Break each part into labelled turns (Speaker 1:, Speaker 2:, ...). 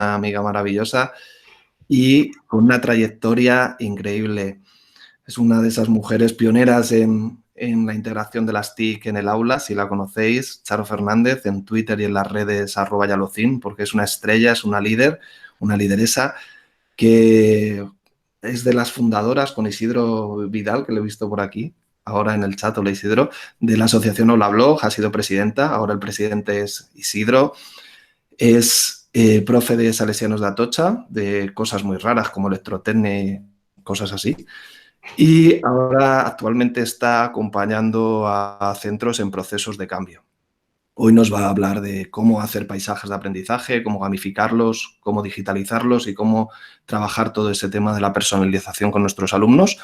Speaker 1: amiga maravillosa y con una trayectoria increíble. Es una de esas mujeres pioneras en la integración de las TIC en el aula, si la conocéis, Charo Fernández, en Twitter y en las redes @yalocin, porque es una estrella, es una líder, una lideresa que es de las fundadoras con Isidro Vidal, que lo he visto por aquí, ahora en el chat, hola Isidro, de la asociación Hola Blog, ha sido presidenta, ahora el presidente es Isidro, es profe de Salesianos de Atocha, de cosas muy raras como electrotecnia, cosas así. Y ahora actualmente está acompañando a centros en procesos de cambio. Hoy nos va a hablar de cómo hacer paisajes de aprendizaje, cómo gamificarlos, cómo digitalizarlos y cómo trabajar todo ese tema de la personalización con nuestros alumnos.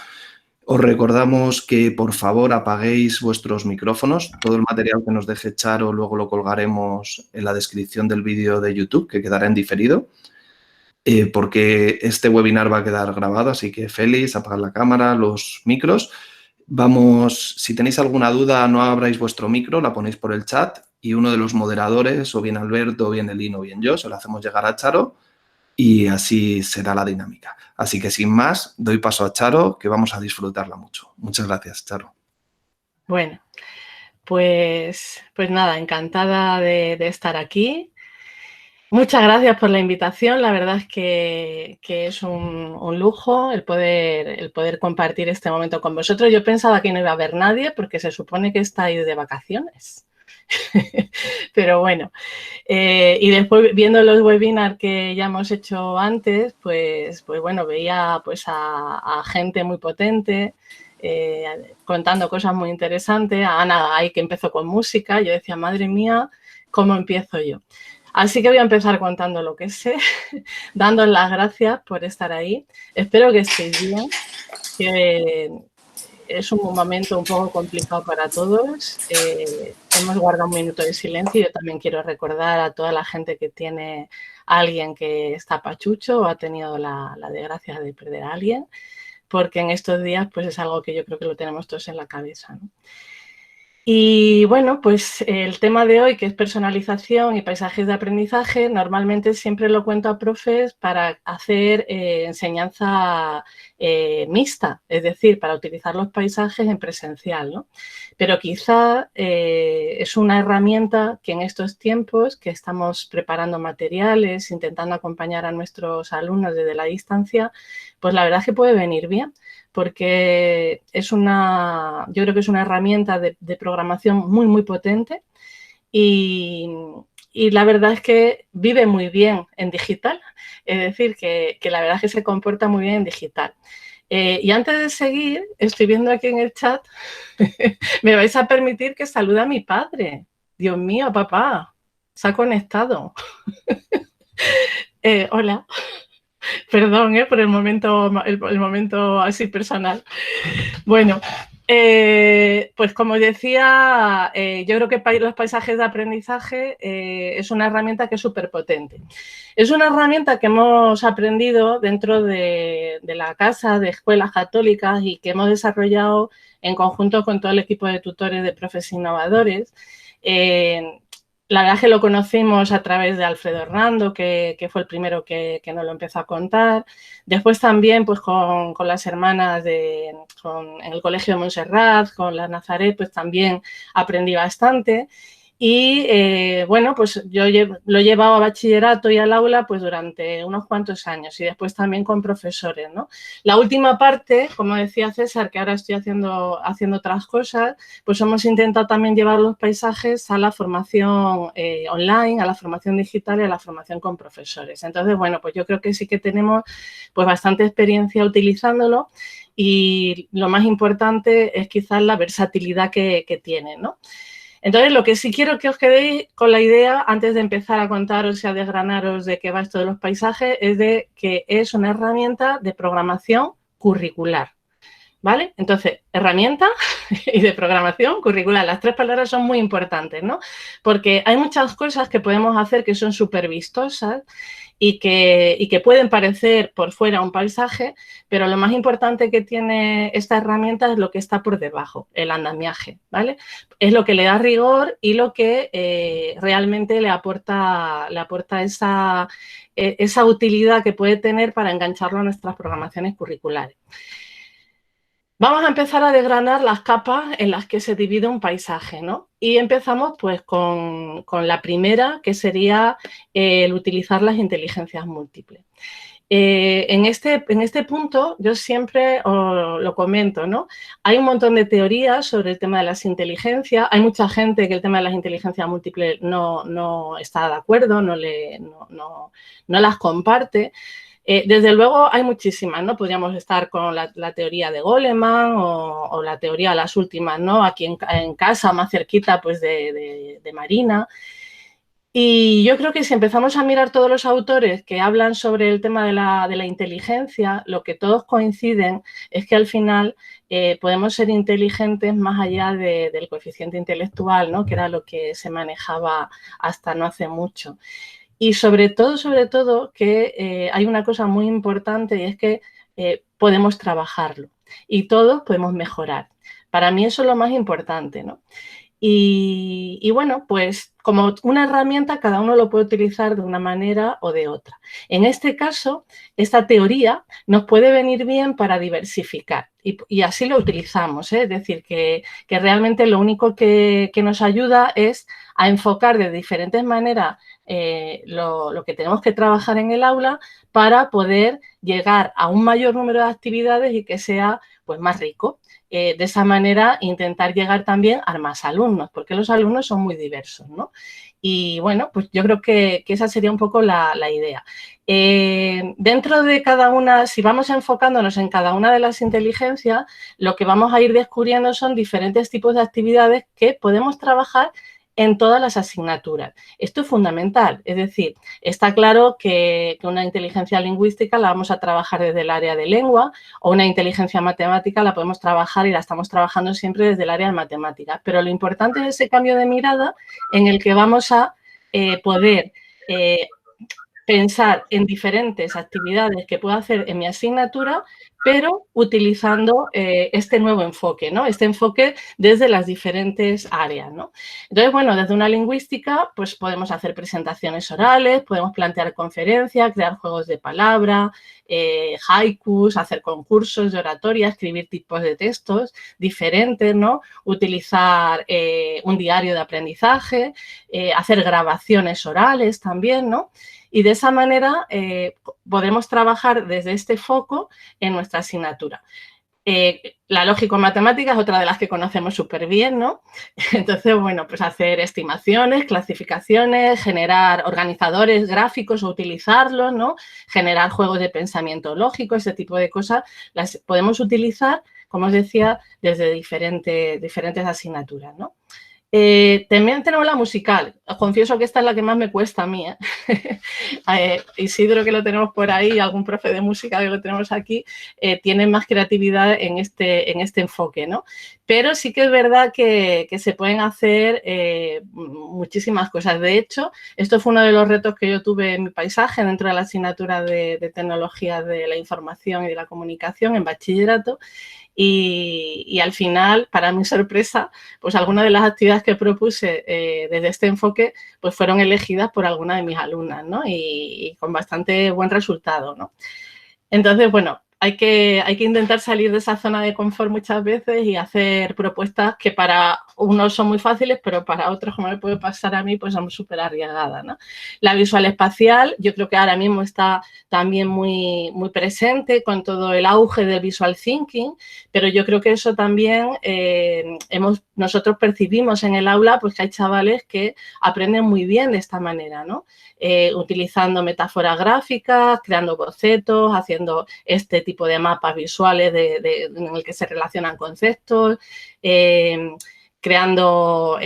Speaker 1: Os recordamos que por favor apaguéis vuestros micrófonos. Todo el material que nos deje Charo luego lo colgaremos en la descripción del vídeo de YouTube, que quedará en diferido. Porque este webinar va a quedar grabado, así que Félix, apagad la cámara, los micros. Vamos, si tenéis alguna duda, no abráis vuestro micro, la ponéis por el chat y uno de los moderadores, o bien Alberto, o bien Elino, o bien yo, se lo hacemos llegar a Charo y así será la dinámica. Así que sin más, doy paso a Charo, que vamos a disfrutarla mucho. Muchas gracias, Charo.
Speaker 2: Bueno, pues nada, encantada de estar aquí. Muchas gracias por la invitación. La verdad es que es un lujo el poder compartir este momento con vosotros. Yo pensaba que no iba a haber nadie porque se supone que estáis de vacaciones. Pero bueno, y después viendo los webinars que ya hemos hecho antes, pues bueno, veía pues a gente muy potente, contando cosas muy interesantes. A Ana ahí que empezó con música, yo decía, madre mía, ¿cómo empiezo yo? Así que voy a empezar contando lo que sé, dándoos las gracias por estar ahí. Espero que estéis bien, que es un momento un poco complicado para todos. Hemos guardado un minuto de silencio y yo también quiero recordar a toda la gente que tiene a alguien que está pachucho o ha tenido la desgracia de perder a alguien, porque en estos días pues es algo que yo creo que lo tenemos todos en la cabeza, ¿no? Y bueno, pues el tema de hoy, que es personalización y paisajes de aprendizaje, normalmente siempre lo cuento a profes para hacer enseñanza mixta, es decir, para utilizar los paisajes en presencial, ¿no? Pero quizá es una herramienta que en estos tiempos que estamos preparando materiales, intentando acompañar a nuestros alumnos desde la distancia, pues la verdad es que puede venir bien, porque yo creo que es una herramienta de programación muy, muy potente y la verdad es que vive muy bien en digital, es decir, que la verdad es que se comporta muy bien en digital. Y antes de seguir, estoy viendo aquí en el chat, me vais a permitir que salude a mi padre. Dios mío, papá, se ha conectado. Hola. Perdón, por el momento así personal. Bueno, pues como decía, yo creo que los paisajes de aprendizaje es una herramienta que es súper potente. Es una herramienta que hemos aprendido dentro de la casa de escuelas católicas y que hemos desarrollado en conjunto con todo el equipo de tutores de profes innovadores. La verdad es que lo conocimos a través de Alfredo Hernando, que fue el primero que nos lo empezó a contar. Después también pues con las hermanas en el Colegio de Montserrat, con la Nazaret, pues también aprendí bastante. Y bueno, pues yo lo he llevado a bachillerato y al aula pues durante unos cuantos años y después también con profesores, ¿no? La última parte, como decía César, que ahora estoy haciendo otras cosas, pues hemos intentado también llevar los paisajes a la formación online, a la formación digital y a la formación con profesores. Entonces, bueno, pues yo creo que sí que tenemos pues bastante experiencia utilizándolo y lo más importante es quizás la versatilidad que tiene, ¿no? Entonces, lo que sí quiero que os quedéis con la idea, antes de empezar a contaros y a desgranaros de qué va esto de los paisajes, es de que es una herramienta de programación curricular. ¿vale? Entonces, herramienta y de programación curricular. Las 3 palabras son muy importantes, ¿no? Porque hay muchas cosas que podemos hacer que son súper vistosas y que pueden parecer por fuera un paisaje, pero lo más importante que tiene esta herramienta es lo que está por debajo, el andamiaje, ¿vale? Es lo que le da rigor y lo que realmente le aporta esa utilidad que puede tener para engancharlo a nuestras programaciones curriculares. Vamos a empezar a desgranar las capas en las que se divide un paisaje, ¿no? Y empezamos pues con la primera, que sería el utilizar las inteligencias múltiples. En este punto yo siempre os lo comento, ¿no? Hay un montón de teorías sobre el tema de las inteligencias. Hay mucha gente que el tema de las inteligencias múltiples no está de acuerdo, no las comparte. Desde luego hay muchísimas, ¿no? Podríamos estar con la teoría de Goleman o la teoría, las últimas, ¿no? Aquí en casa, más cerquita, pues de Marina. Y yo creo que si empezamos a mirar todos los autores que hablan sobre el tema de la inteligencia, lo que todos coinciden es que al final podemos ser inteligentes más allá del coeficiente intelectual, ¿no? Que era lo que se manejaba hasta no hace mucho. Y sobre todo, que hay una cosa muy importante y es que podemos trabajarlo y todos podemos mejorar. Para mí eso es lo más importante, ¿no? Y bueno, pues como una herramienta cada uno lo puede utilizar de una manera o de otra. En este caso, esta teoría nos puede venir bien para diversificar y así lo utilizamos, ¿eh? Es decir, que realmente lo único que nos ayuda es a enfocar de diferentes maneras lo que tenemos que trabajar en el aula para poder llegar a un mayor número de actividades y que sea pues más rico. De esa manera intentar llegar también a más alumnos, porque los alumnos son muy diversos, ¿no? Y bueno, pues yo creo que esa sería un poco la idea. Dentro de cada una, si vamos enfocándonos en cada una de las inteligencias, lo que vamos a ir descubriendo son diferentes tipos de actividades que podemos trabajar en todas las asignaturas. Esto es fundamental, es decir, está claro que una inteligencia lingüística la vamos a trabajar desde el área de lengua o una inteligencia matemática la podemos trabajar y la estamos trabajando siempre desde el área de matemáticas. Pero lo importante es ese cambio de mirada en el que vamos a poder pensar en diferentes actividades que puedo hacer en mi asignatura, pero utilizando este nuevo enfoque, ¿no? Este enfoque desde las diferentes áreas, ¿no? Entonces, bueno, desde una lingüística, pues podemos hacer presentaciones orales, podemos plantear conferencias, crear juegos de palabra, haikus, hacer concursos de oratoria, escribir tipos de textos diferentes, ¿no? Utilizar un diario de aprendizaje, hacer grabaciones orales también, ¿no? Y de esa manera podemos trabajar desde este foco en nuestra asignatura. La lógico-matemática es otra de las que conocemos súper bien, ¿no? Entonces, bueno, pues hacer estimaciones, clasificaciones, generar organizadores gráficos o utilizarlos, ¿no? Generar juegos de pensamiento lógico, ese tipo de cosas, las podemos utilizar, como os decía, desde diferentes asignaturas, ¿no? También tenemos la musical. Os confieso que esta es la que más me cuesta a mí, ¿eh? Isidro, que lo tenemos por ahí, algún profe de música que lo tenemos aquí, tiene más creatividad en este enfoque, ¿no? Pero sí que es verdad que se pueden hacer muchísimas cosas. De hecho, esto fue uno de los retos que yo tuve en mi paisaje dentro de la asignatura de tecnologías de la información y de la comunicación en bachillerato. Y al final, para mi sorpresa, pues algunas de las actividades que propuse desde este enfoque pues fueron elegidas por alguna de mis alumnas, ¿no? Y con bastante buen resultado, ¿no? Entonces, bueno, hay que intentar salir de esa zona de confort muchas veces y hacer propuestas que para unos son muy fáciles, pero para otros, como me puede pasar a mí, pues son súper arriesgadas, ¿no? La visual espacial, yo creo que ahora mismo está también muy presente con todo el auge del visual thinking, pero yo creo que eso también nosotros percibimos en el aula pues que hay chavales que aprenden muy bien de esta manera, ¿no? Utilizando metáforas gráficas, creando bocetos, haciendo este tipo de mapas visuales en el que se relacionan conceptos, creando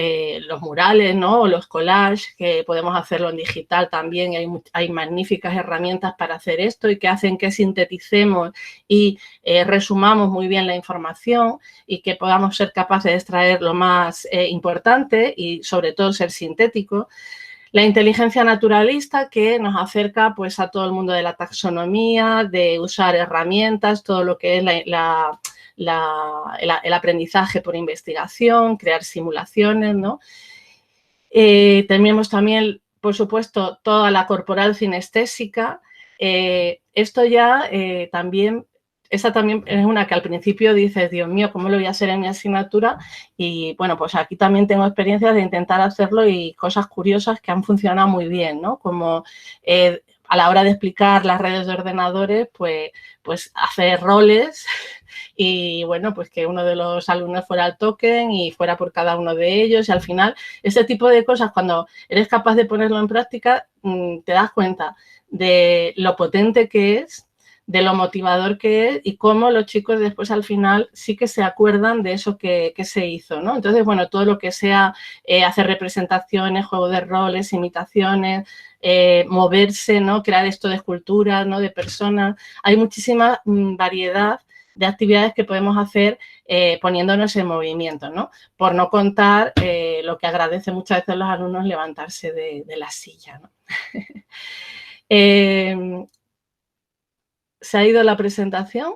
Speaker 2: los murales, ¿no? O los collages, que podemos hacerlo en digital también. Hay magníficas herramientas para hacer esto y que hacen que sinteticemos y resumamos muy bien la información y que podamos ser capaces de extraer lo más importante y, sobre todo, ser sintéticos. La inteligencia naturalista, que nos acerca pues, a todo el mundo de la taxonomía, de usar herramientas, todo lo que es el aprendizaje por investigación, crear simulaciones, ¿no? Tenemos también, por supuesto, toda la corporal cinestésica. Esto ya también... Esa también es una que al principio dices, Dios mío, ¿cómo lo voy a hacer en mi asignatura? Y, bueno, pues aquí también tengo experiencias de intentar hacerlo y cosas curiosas que han funcionado muy bien, ¿no? Como a la hora de explicar las redes de ordenadores, pues hacer roles y, bueno, pues que uno de los alumnos fuera el token y fuera por cada uno de ellos. Y al final, ese tipo de cosas, cuando eres capaz de ponerlo en práctica, te das cuenta de lo potente que es, de lo motivador que es y cómo los chicos después al final sí que se acuerdan de eso que se hizo, ¿no? Entonces, bueno, todo lo que sea hacer representaciones, juego de roles, imitaciones, moverse, ¿no? Crear esto de esculturas, ¿no? De personas. Hay muchísima variedad de actividades que podemos hacer poniéndonos en movimiento, ¿no? Por no contar lo que agradecen muchas veces los alumnos, levantarse de la silla, ¿no? ¿Se ha ido la presentación?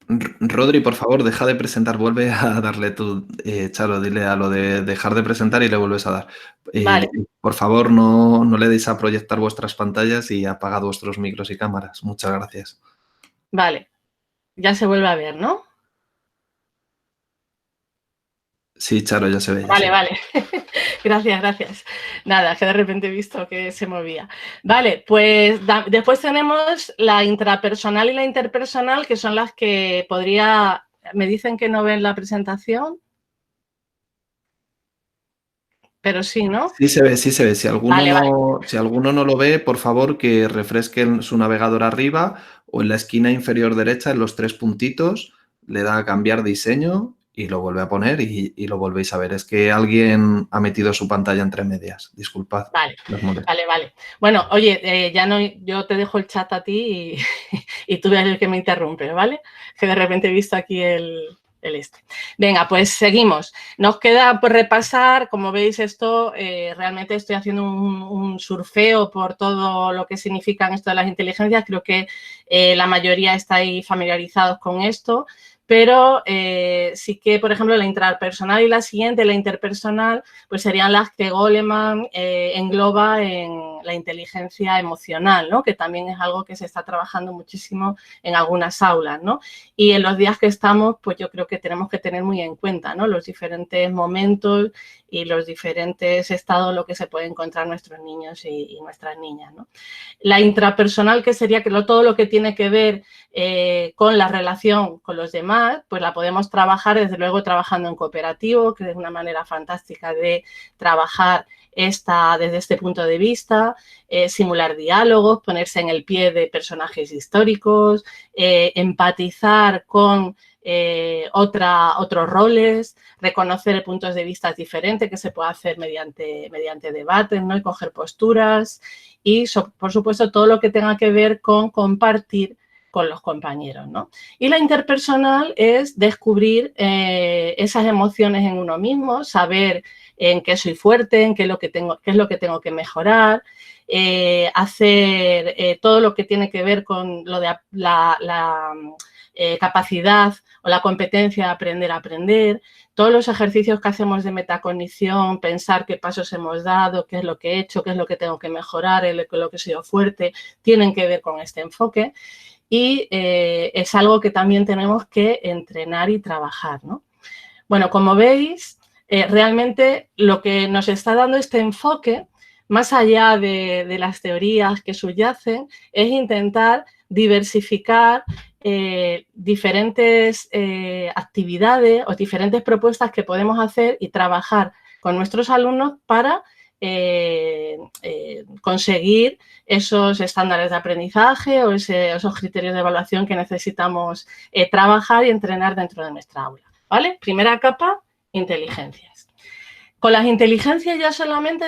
Speaker 1: Rodri, por favor, deja de presentar. Vuelve a darle tú, Charo, dile a lo de dejar de presentar y le vuelves a dar.
Speaker 2: Vale.
Speaker 1: Por favor, no le deis a proyectar vuestras pantallas y apagad vuestros micros y cámaras. Muchas gracias.
Speaker 2: Vale. Ya se vuelve a ver, ¿no?
Speaker 1: Sí, Charo, ya se ve.
Speaker 2: Vale. Gracias. Nada, que de repente he visto que se movía. Vale, pues después tenemos la intrapersonal y la interpersonal, que son las que podría... Me dicen que no ven la presentación, pero sí, ¿no?
Speaker 1: Sí se ve. Si alguno,
Speaker 2: Vale.
Speaker 1: si alguno no lo ve, por favor que refresque su navegador arriba o en la esquina inferior derecha, en los 3 puntitos, le da a cambiar diseño y lo vuelve a poner y lo volvéis a ver. Es que alguien ha metido su pantalla entre medias. Disculpad.
Speaker 2: Vale. Bueno, oye, ya no, yo te dejo el chat a ti y tú eres el que me interrumpe, ¿vale? Que de repente he visto aquí el este. Venga, pues seguimos. Nos queda por repasar, como veis esto, realmente estoy haciendo un surfeo por todo lo que significan esto de las inteligencias. Creo que la mayoría estáis familiarizados con esto, pero sí que, por ejemplo, la intrapersonal y la siguiente, la interpersonal, pues serían las que Goleman engloba en la inteligencia emocional, ¿no? Que también es algo que se está trabajando muchísimo en algunas aulas, ¿no? Y en los días que estamos, pues yo creo que tenemos que tener muy en cuenta, ¿no? Los diferentes momentos y los diferentes estados en los que se pueden encontrar nuestros niños y nuestras niñas, ¿no? La intrapersonal, que sería que todo lo que tiene que ver con la relación con los demás, pues la podemos trabajar, desde luego, trabajando en cooperativo, que es una manera fantástica de trabajar desde este punto de vista, simular diálogos, ponerse en el pie de personajes históricos, empatizar con otros roles, reconocer puntos de vista diferentes que se puede hacer mediante debates, ¿no? Y coger posturas y, por supuesto, todo lo que tenga que ver con compartir con los compañeros, ¿no? Y la interpersonal es descubrir esas emociones en uno mismo, saber en qué soy fuerte, en qué es lo que tengo que mejorar, hacer todo lo que tiene que ver con lo de la capacidad o la competencia de aprender a aprender, todos los ejercicios que hacemos de metacognición, pensar qué pasos hemos dado, qué es lo que he hecho, qué es lo que tengo que mejorar, lo que he sido fuerte, tienen que ver con este enfoque. Y es algo que también tenemos que entrenar y trabajar, ¿no? Bueno, como veis, realmente lo que nos está dando este enfoque, más allá de las teorías que subyacen, es intentar diversificar diferentes actividades o diferentes propuestas que podemos hacer y trabajar con nuestros alumnos para conseguir esos estándares de aprendizaje o esos criterios de evaluación que necesitamos trabajar y entrenar dentro de nuestra aula, ¿vale? Primera capa, inteligencias. Con las inteligencias ya solamente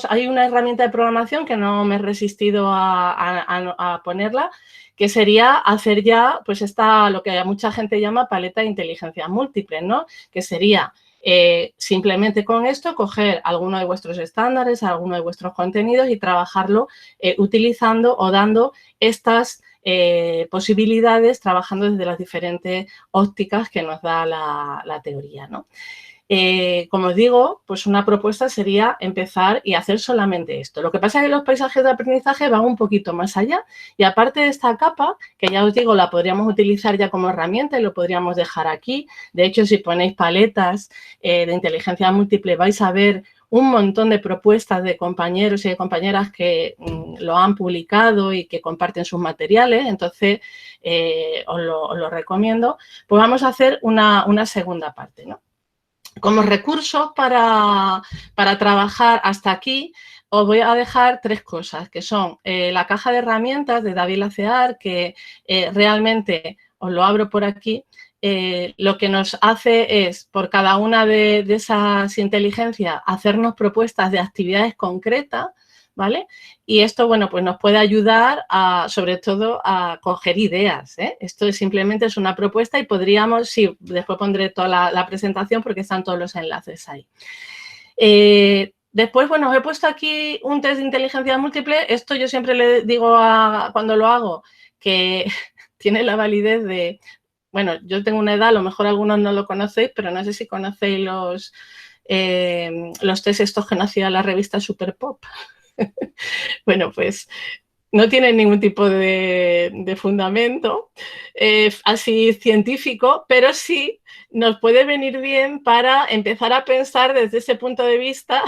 Speaker 2: hay una herramienta de programación que no me he resistido a ponerla, que sería hacer ya, pues lo que mucha gente llama paleta de inteligencias múltiples, ¿no? Que sería simplemente con esto coger alguno de vuestros estándares, alguno de vuestros contenidos y trabajarlo utilizando o dando estas posibilidades, trabajando desde las diferentes ópticas que nos da la teoría, ¿no? Como os digo, pues una propuesta sería empezar y hacer solamente esto. Lo que pasa es que los paisajes de aprendizaje van un poquito más allá y aparte de esta capa, que ya os digo, la podríamos utilizar ya como herramienta y lo podríamos dejar aquí. De hecho, si ponéis paletas de inteligencia múltiple, vais a ver un montón de propuestas de compañeros y de compañeras que lo han publicado y que comparten sus materiales. Entonces, os lo recomiendo. Pues vamos a hacer una segunda parte, ¿no? Como recursos para trabajar hasta aquí, os voy a dejar 3 cosas, que son la caja de herramientas de David Lacear, que realmente, os lo abro por aquí, lo que nos hace es, por cada una de esas inteligencias, hacernos propuestas de actividades concretas, ¿vale? Y esto, bueno, pues nos puede ayudar sobre todo a coger ideas, ¿eh? Esto simplemente es una propuesta y podríamos, sí, después pondré toda la presentación porque están todos los enlaces ahí. Después, bueno, os he puesto aquí un test de inteligencia múltiple. Esto yo siempre le digo cuando lo hago que tiene la validez de, bueno, yo tengo una edad, a lo mejor algunos no lo conocéis, pero no sé si conocéis los test estos que nacía la revista Super Pop. Bueno, pues no tiene ningún tipo de fundamento así científico, pero sí nos puede venir bien para empezar a pensar desde ese punto de vista.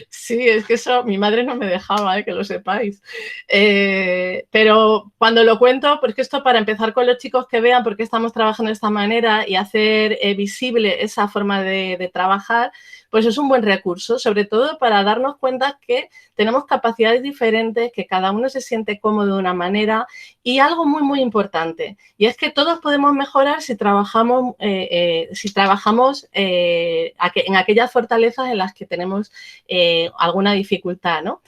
Speaker 2: Sí, es que eso mi madre no me dejaba, que lo sepáis. Pero cuando lo cuento, porque esto para empezar con los chicos que vean por qué estamos trabajando de esta manera y hacer visible esa forma de trabajar, pues es un buen recurso, sobre todo para darnos cuenta que tenemos capacidades diferentes, que cada uno se siente cómodo de una manera y algo muy, muy importante, y es que todos podemos mejorar si trabajamos en aquellas fortalezas en las que tenemos alguna dificultad, ¿no?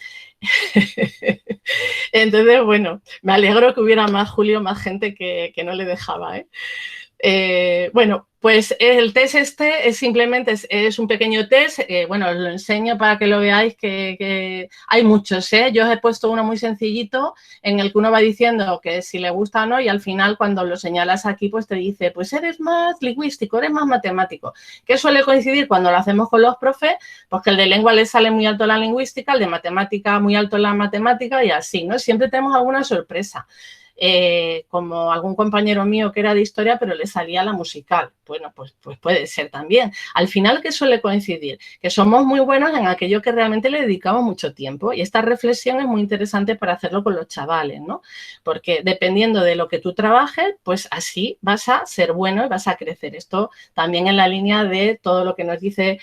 Speaker 2: Entonces, bueno, me alegro que hubiera más, Julio, más gente que no le dejaba, ¿eh? Bueno, pues el test este es simplemente es un pequeño test. Bueno, os lo enseño para que lo veáis, que hay muchos, ¿eh? Yo os he puesto uno muy sencillito en el que uno va diciendo que si le gusta o no y al final cuando lo señalas aquí pues te dice, pues eres más lingüístico, eres más matemático. ¿Qué suele coincidir cuando lo hacemos con los profes? Pues que el de lengua le sale muy alto la lingüística, el de matemática muy alto la matemática y así, ¿no? Siempre tenemos alguna sorpresa. Como algún compañero mío que era de historia, pero le salía la musical. Bueno, pues puede ser también. Al final, ¿qué suele coincidir? Que somos muy buenos en aquello que realmente le dedicamos mucho tiempo y esta reflexión es muy interesante para hacerlo con los chavales, ¿no? Porque dependiendo de lo que tú trabajes, pues así vas a ser bueno y vas a crecer. Esto también en la línea de todo lo que nos dice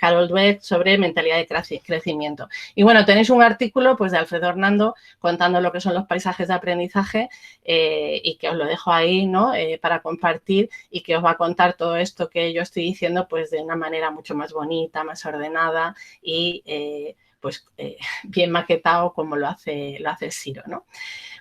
Speaker 2: Carol Dweck sobre mentalidad de crecimiento. Y bueno, tenéis un artículo pues de Alfredo Hernando contando lo que son los paisajes de aprendizaje y que os lo dejo ahí, ¿no? Para compartir y que os va a contar todo esto que yo estoy diciendo pues de una manera mucho más bonita, más ordenada y bien maquetado como lo hace Siro, ¿no?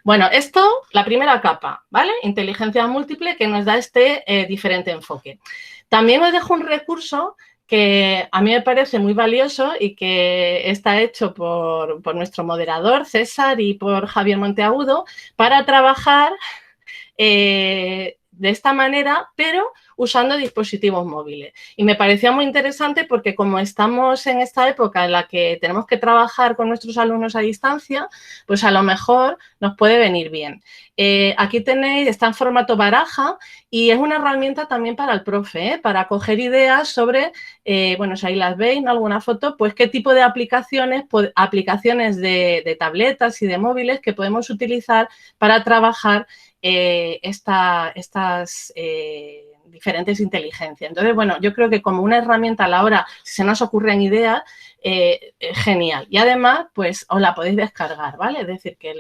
Speaker 2: Bueno, esto, la primera capa, ¿vale? Inteligencia múltiple que nos da este diferente enfoque. También os dejo un recurso que a mí me parece muy valioso y que está hecho por nuestro moderador, César, y por Javier Monteagudo, para trabajar de esta manera, pero usando dispositivos móviles. Y me parecía muy interesante porque como estamos en esta época en la que tenemos que trabajar con nuestros alumnos a distancia, pues a lo mejor nos puede venir bien. Aquí tenéis, está en formato baraja y es una herramienta también para el profe, para coger ideas sobre, bueno, si ahí las veis, ¿no? Alguna foto, pues qué tipo de aplicaciones, aplicaciones de tabletas y de móviles que podemos utilizar para trabajar estas diferentes inteligencias. Entonces, bueno, yo creo que como una herramienta a la hora, si se nos ocurren ideas, genial. Y además, pues os la podéis descargar, ¿vale? Es decir, que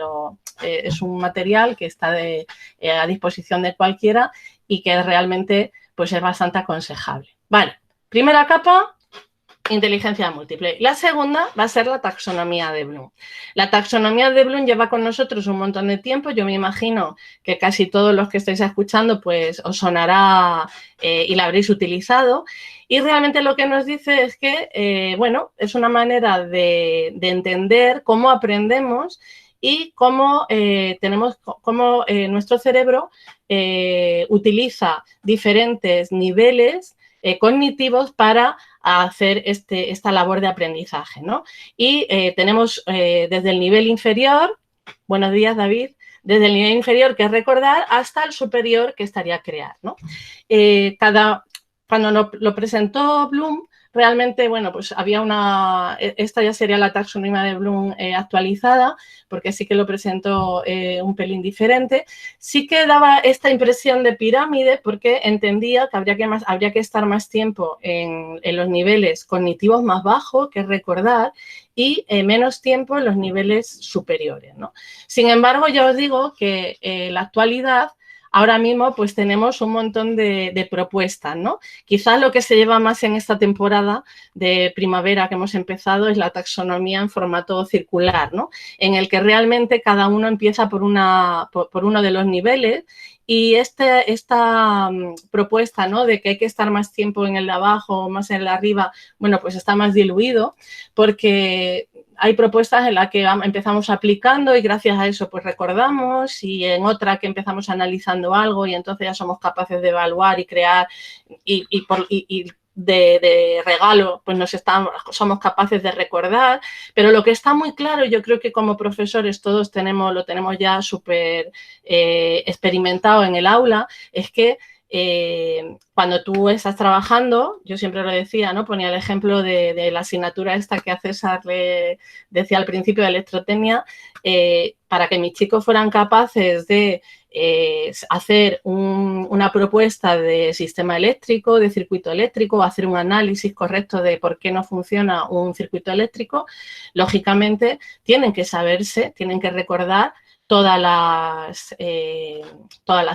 Speaker 2: es un material que está a disposición de cualquiera y que realmente pues es bastante aconsejable. Vale, primera capa, inteligencia múltiple. La segunda va a ser la taxonomía de Bloom. La taxonomía de Bloom lleva con nosotros un montón de tiempo. Yo me imagino que casi todos los que estáis escuchando pues os sonará y la habréis utilizado. Y realmente lo que nos dice es que, bueno, es una manera de entender cómo aprendemos y cómo nuestro cerebro utiliza diferentes niveles cognitivos para hacer esta labor de aprendizaje, ¿no? Y tenemos desde el nivel inferior, buenos días, David, desde el nivel inferior, que es recordar, hasta el superior, que estaría crear, ¿no? Cuando lo presentó Bloom, realmente, bueno, pues había esta ya sería la taxonomía de Bloom actualizada, porque sí que lo presentó un pelín diferente. Sí que daba esta impresión de pirámide porque entendía que habría que estar más tiempo en los niveles cognitivos más bajos, que es recordar, y menos tiempo en los niveles superiores, ¿no? Sin embargo, ya os digo que en la actualidad ahora mismo pues tenemos un montón de propuestas, ¿no? Quizás lo que se lleva más en esta temporada de primavera que hemos empezado es la taxonomía en formato circular, ¿no? En el que realmente cada uno empieza por uno de los niveles y esta propuesta, ¿no? De que hay que estar más tiempo en el de abajo o más en el de arriba, bueno, pues está más diluido porque hay propuestas en las que empezamos aplicando y gracias a eso pues recordamos y en otra que empezamos analizando algo y entonces ya somos capaces de evaluar y crear y de regalo pues somos capaces de recordar, pero lo que está muy claro, yo creo que como profesores todos lo tenemos ya súper experimentado en el aula, es que cuando tú estás trabajando, yo siempre lo decía, ¿no? Ponía el ejemplo de la asignatura esta que a César le decía al principio de electrotecnia, para que mis chicos fueran capaces de hacer una propuesta de sistema eléctrico, de circuito eléctrico, hacer un análisis correcto de por qué no funciona un circuito eléctrico, lógicamente tienen que saberse, tienen que recordar todas las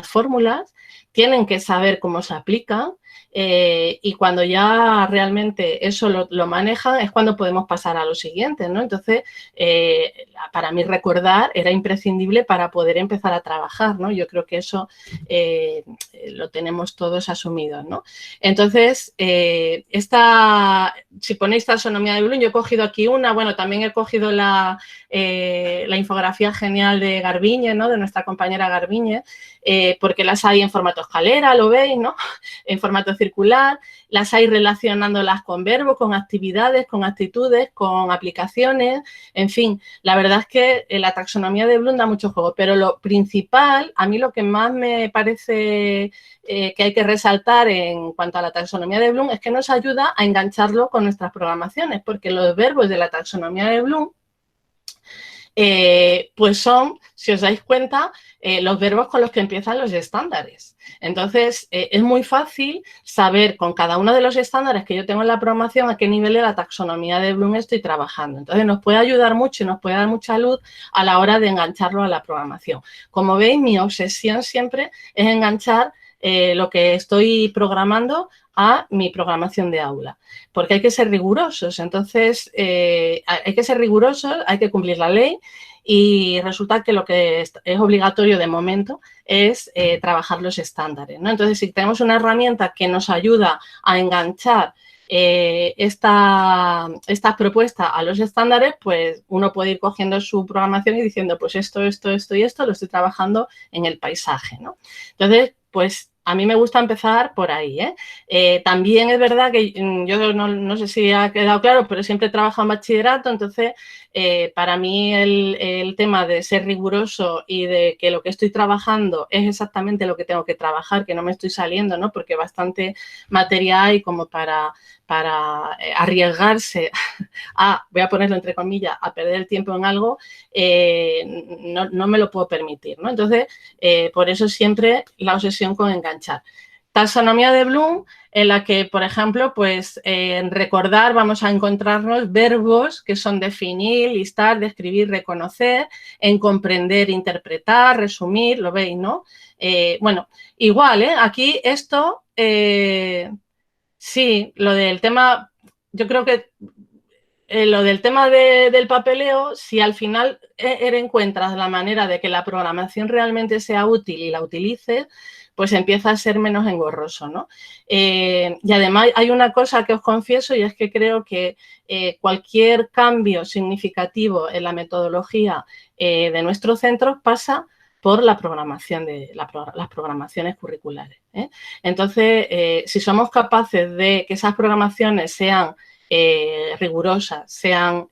Speaker 2: fórmulas, tienen que saber cómo se aplican y cuando ya realmente eso lo manejan es cuando podemos pasar a lo siguiente, ¿no? Entonces, para mí recordar era imprescindible para poder empezar a trabajar, ¿no? Yo creo que eso lo tenemos todos asumido, ¿no? Entonces, si ponéis taxonomía de Bloom, yo he cogido aquí bueno, también he cogido la infografía genial de Garbiñe, ¿no? De nuestra compañera Garbiñe, porque las hay en formato escalera, lo veis, ¿no? En formato circular, las hay relacionándolas con verbos, con actividades, con actitudes, con aplicaciones, en fin, la verdad es que la taxonomía de Bloom da mucho juego, pero lo principal, a mí lo que más me parece que hay que resaltar en cuanto a la taxonomía de Bloom es que nos ayuda a engancharlo con nuestras programaciones, porque los verbos de la taxonomía de Bloom pues son, si os dais cuenta, los verbos con los que empiezan los estándares. Entonces, es muy fácil saber con cada uno de los estándares que yo tengo en la programación a qué nivel de la taxonomía de Bloom estoy trabajando. Entonces, nos puede ayudar mucho y nos puede dar mucha luz a la hora de engancharlo a la programación. Como veis, mi obsesión siempre es enganchar lo que estoy programando a mi programación de aula, porque hay que ser rigurosos. Entonces, hay que ser rigurosos, hay que cumplir la ley y resulta que lo que es obligatorio de momento es trabajar los estándares, ¿no? Entonces, si tenemos una herramienta que nos ayuda a enganchar esta propuesta a los estándares, pues uno puede ir cogiendo su programación y diciendo, pues esto y esto lo estoy trabajando en el paisaje, ¿no? Entonces, pues a mí me gusta empezar por ahí, ¿eh? También es verdad que yo no sé si ha quedado claro, pero siempre he trabajado en bachillerato, entonces para mí el tema de ser riguroso y de que lo que estoy trabajando es exactamente lo que tengo que trabajar, que no me estoy saliendo, ¿no? Porque bastante materia hay como para arriesgarse a, voy a ponerlo entre comillas, a perder el tiempo en algo, no me lo puedo permitir, ¿no? Entonces, por eso siempre la obsesión con enganchar. taxonomía de Bloom, en la que, por ejemplo, pues en recordar vamos a encontrarnos verbos que son definir, listar, describir, reconocer, en comprender, interpretar, resumir, lo veis, ¿no? Bueno, igual, aquí esto, sí, lo del tema, yo creo que lo del tema del papeleo, si al final encuentras la manera de que la programación realmente sea útil y la utilices, pues empieza a ser menos engorroso, ¿no? Y además hay una cosa que os confieso y es que creo que cualquier cambio significativo en la metodología de nuestros centros pasa por la programación las programaciones curriculares. Entonces, si somos capaces de que esas programaciones sean rigurosas, sean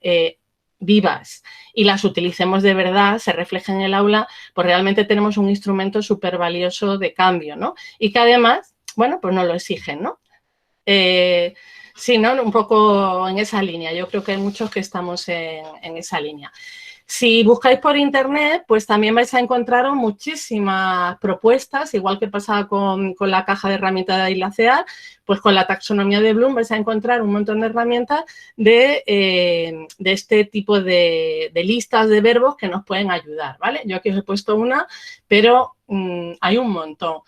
Speaker 2: vivas y las utilicemos de verdad, se reflejen en el aula, pues realmente tenemos un instrumento súper valioso de cambio, ¿no? Y que además, bueno, pues nos lo exigen, ¿no? Sí, ¿no? Un poco en esa línea. Yo creo que hay muchos que estamos en esa línea. Si buscáis por internet, pues también vais a encontrar muchísimas propuestas, igual que pasaba con la caja de herramientas de ILACEAR, pues con la taxonomía de Bloom vais a encontrar un montón de herramientas de este tipo de listas de verbos que nos pueden ayudar, ¿vale? Yo aquí os he puesto una, pero hay un montón.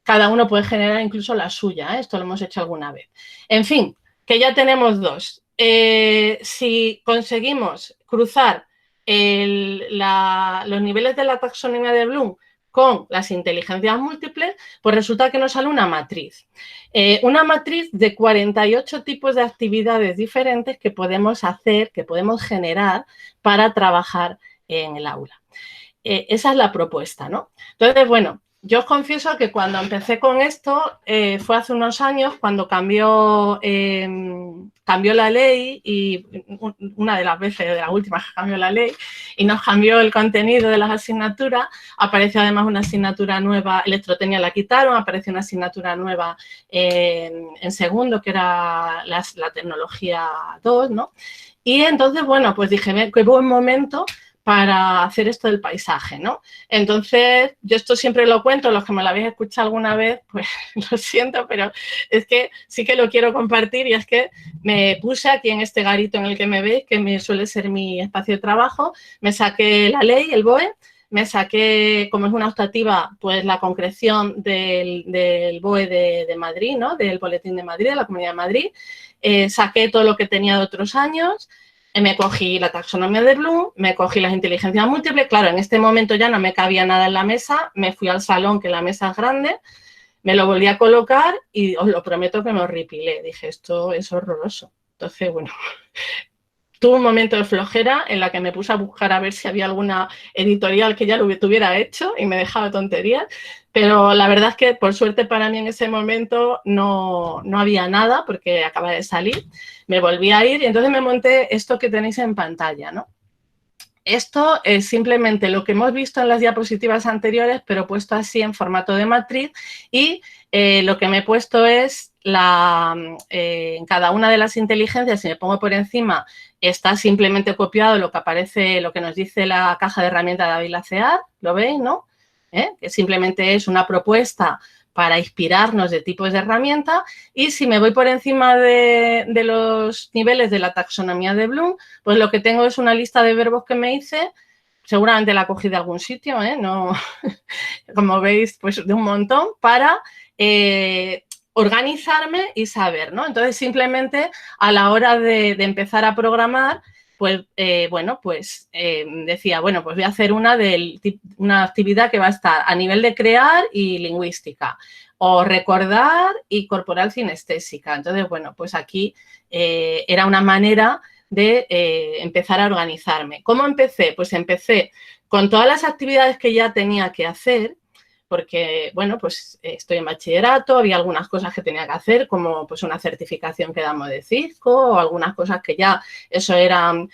Speaker 2: Cada uno puede generar incluso la suya, ¿eh? Esto lo hemos hecho alguna vez. En fin, que ya tenemos dos. Si conseguimos cruzar los niveles de la taxonomía de Bloom con las inteligencias múltiples, pues resulta que nos sale una matriz. Una matriz de 48 tipos de actividades diferentes que podemos hacer, que podemos generar para trabajar en el aula. Esa es la propuesta, ¿no? Entonces, bueno, yo os confieso que cuando empecé con esto fue hace unos años cuando cambió la ley y una de las veces, de las últimas que cambió la ley y nos cambió el contenido de las asignaturas. Apareció además una asignatura nueva, electrotecnia la quitaron, apareció una asignatura nueva en segundo que era la tecnología 2, ¿no? Y entonces, bueno, pues dije, qué buen momento para hacer esto del paisaje, ¿no? Entonces, yo esto siempre lo cuento, los que me lo habéis escuchado alguna vez, pues lo siento, pero es que sí que lo quiero compartir y es que me puse aquí en este garito en el que me veis, que suele ser mi espacio de trabajo, me saqué la ley, el BOE, me saqué, como es una optativa, pues la concreción del BOE de Madrid, ¿no? Del Boletín de Madrid, de la Comunidad de Madrid, saqué todo lo que tenía de otros años. Me cogí la taxonomía de Bloom, me cogí las inteligencias múltiples. Claro, en este momento ya no me cabía nada en la mesa, me fui al salón, que la mesa es grande, me lo volví a colocar y os lo prometo que me horripilé. Dije, esto es horroroso. Entonces, bueno, tuve un momento de flojera en la que me puse a buscar a ver si había alguna editorial que ya lo tuviera hecho y me dejaba tonterías. Pero la verdad es que, por suerte para mí en ese momento, no había nada porque acaba de salir. Me volví a ir y entonces me monté esto que tenéis en pantalla, ¿no? Esto es simplemente lo que hemos visto en las diapositivas anteriores, pero puesto así en formato de matriz y lo que me he puesto es en cada una de las inteligencias, si me pongo por encima, está simplemente copiado lo que aparece, lo que nos dice la caja de herramientas de ILACEAR, ¿lo veis, no? Que simplemente es una propuesta para inspirarnos de tipos de herramienta y si me voy por encima de los niveles de la taxonomía de Bloom, pues lo que tengo es una lista de verbos que me hice, seguramente la cogí de algún sitio, no, como veis, pues de un montón, para organizarme y saber, ¿no? Entonces, simplemente a la hora de empezar a programar, pues, bueno, pues decía, bueno, pues voy a hacer una actividad que va a estar a nivel de crear y lingüística, o recordar y corporal cinestésica. Entonces, bueno, pues aquí era una manera de empezar a organizarme. ¿Cómo empecé? Pues empecé con todas las actividades que ya tenía que hacer, porque, bueno, pues estoy en bachillerato, había algunas cosas que tenía que hacer, como pues una certificación que damos de Cisco o algunas cosas que ya eso eran,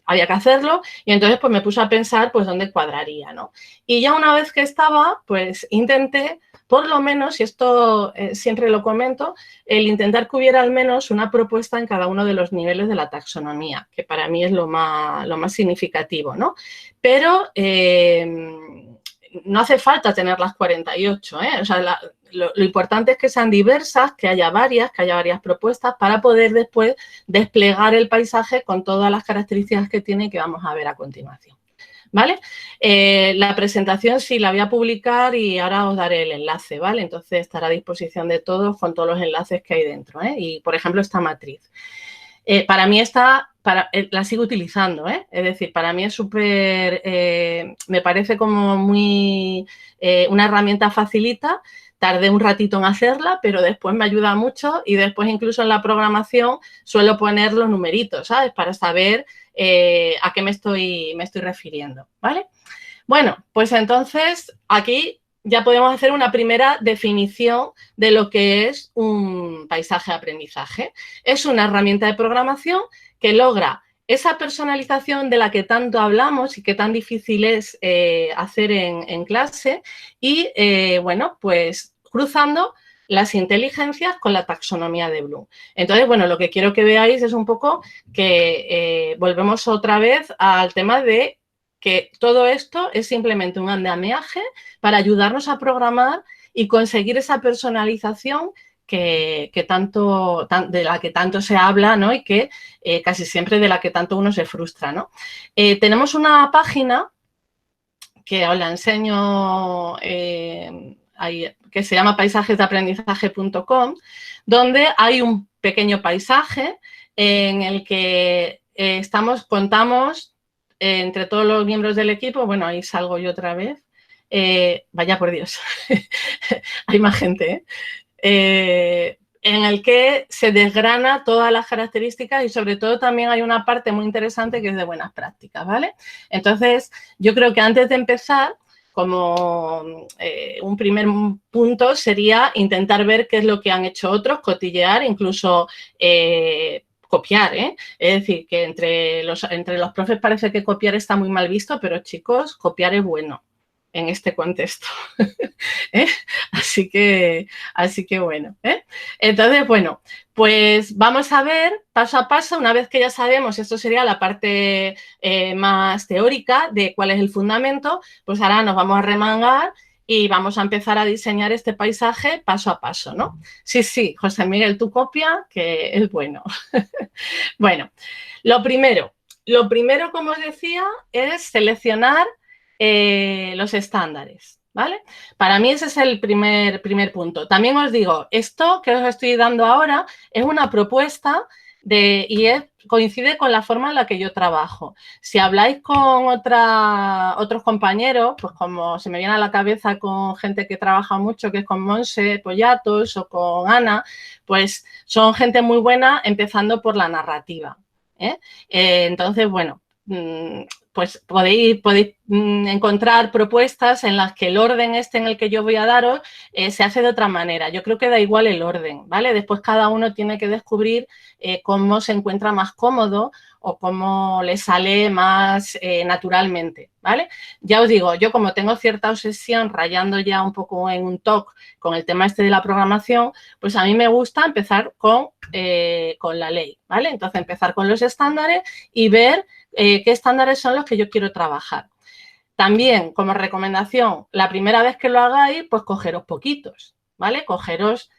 Speaker 2: había que hacerlo y entonces pues me puse a pensar pues dónde cuadraría, ¿no? Y ya una vez que estaba, pues intenté, por lo menos, y esto siempre lo comento, el intentar que hubiera al menos una propuesta en cada uno de los niveles de la taxonomía, que para mí es lo más significativo, ¿no? Pero no hace falta tener las 48, ¿eh? O sea, lo importante es que sean diversas, que haya varias propuestas para poder después desplegar el paisaje con todas las características que tiene y que vamos a ver a continuación, ¿vale? La presentación sí la voy a publicar y ahora os daré el enlace, ¿vale? Entonces estará a disposición de todos con todos los enlaces que hay dentro, ¿eh? Y, por ejemplo, esta matriz. Para mí la sigo utilizando, ¿eh? Es decir, para mí es súper, me parece como muy, una herramienta facilita. Tardé un ratito en hacerla, pero después me ayuda mucho y después incluso en la programación suelo poner los numeritos, ¿sabes? Para saber a qué me estoy refiriendo, ¿vale? Bueno, pues entonces aquí ya podemos hacer una primera definición de lo que es un paisaje de aprendizaje. Es una herramienta de programación que logra esa personalización de la que tanto hablamos y que tan difícil es hacer en clase y, bueno, pues cruzando las inteligencias con la taxonomía de Bloom. Entonces, bueno, lo que quiero que veáis es un poco que volvemos otra vez al tema de que todo esto es simplemente un andamiaje para ayudarnos a programar y conseguir esa personalización de la que tanto se habla, ¿no? Y que casi siempre de la que tanto uno se frustra, ¿no? Tenemos una página que os la enseño que se llama paisajesdeaprendizaje.com, donde hay un pequeño paisaje en el que contamos entre todos los miembros del equipo. Bueno, ahí salgo yo otra vez. Vaya por Dios, hay más gente, en el que se desgrana todas las características y sobre todo también hay una parte muy interesante que es de buenas prácticas, ¿vale? Entonces, yo creo que antes de empezar, como un primer punto sería intentar ver qué es lo que han hecho otros, cotillear, incluso copiar, ¿eh? Es decir, que entre los profes parece que copiar está muy mal visto, pero chicos, copiar es bueno en este contexto. ¿Eh? Así que bueno. ¿Eh? Entonces, bueno, pues vamos a ver paso a paso, una vez que ya sabemos, esto sería la parte más teórica de cuál es el fundamento, pues ahora nos vamos a remangar y vamos a empezar a diseñar este paisaje paso a paso, ¿no? Sí, José Miguel, tú copia, que es bueno. Bueno, lo primero, como os decía, es seleccionar los estándares, ¿vale? Para mí ese es el primer punto. También os digo, esto que os estoy dando ahora es una propuesta y coincide con la forma en la que yo trabajo. Si habláis con otros compañeros, pues como se me viene a la cabeza con gente que trabaja mucho, que es con Monse Pollatos o con Ana, pues son gente muy buena, empezando por la narrativa. Entonces, bueno, pues podéis encontrar propuestas en las que el orden en el que yo voy a daros se hace de otra manera. Yo creo que da igual el orden, ¿vale? Después cada uno tiene que descubrir cómo se encuentra más cómodo o cómo le sale más naturalmente, ¿vale? Ya os digo, yo como tengo cierta obsesión rayando ya un poco en un TOC con el tema de la programación, pues a mí me gusta empezar con la ley, ¿vale? Entonces empezar con los estándares y ver qué estándares son los que yo quiero trabajar. También, como recomendación, la primera vez que lo hagáis, pues cogeros poquitos, ¿vale? Cogeros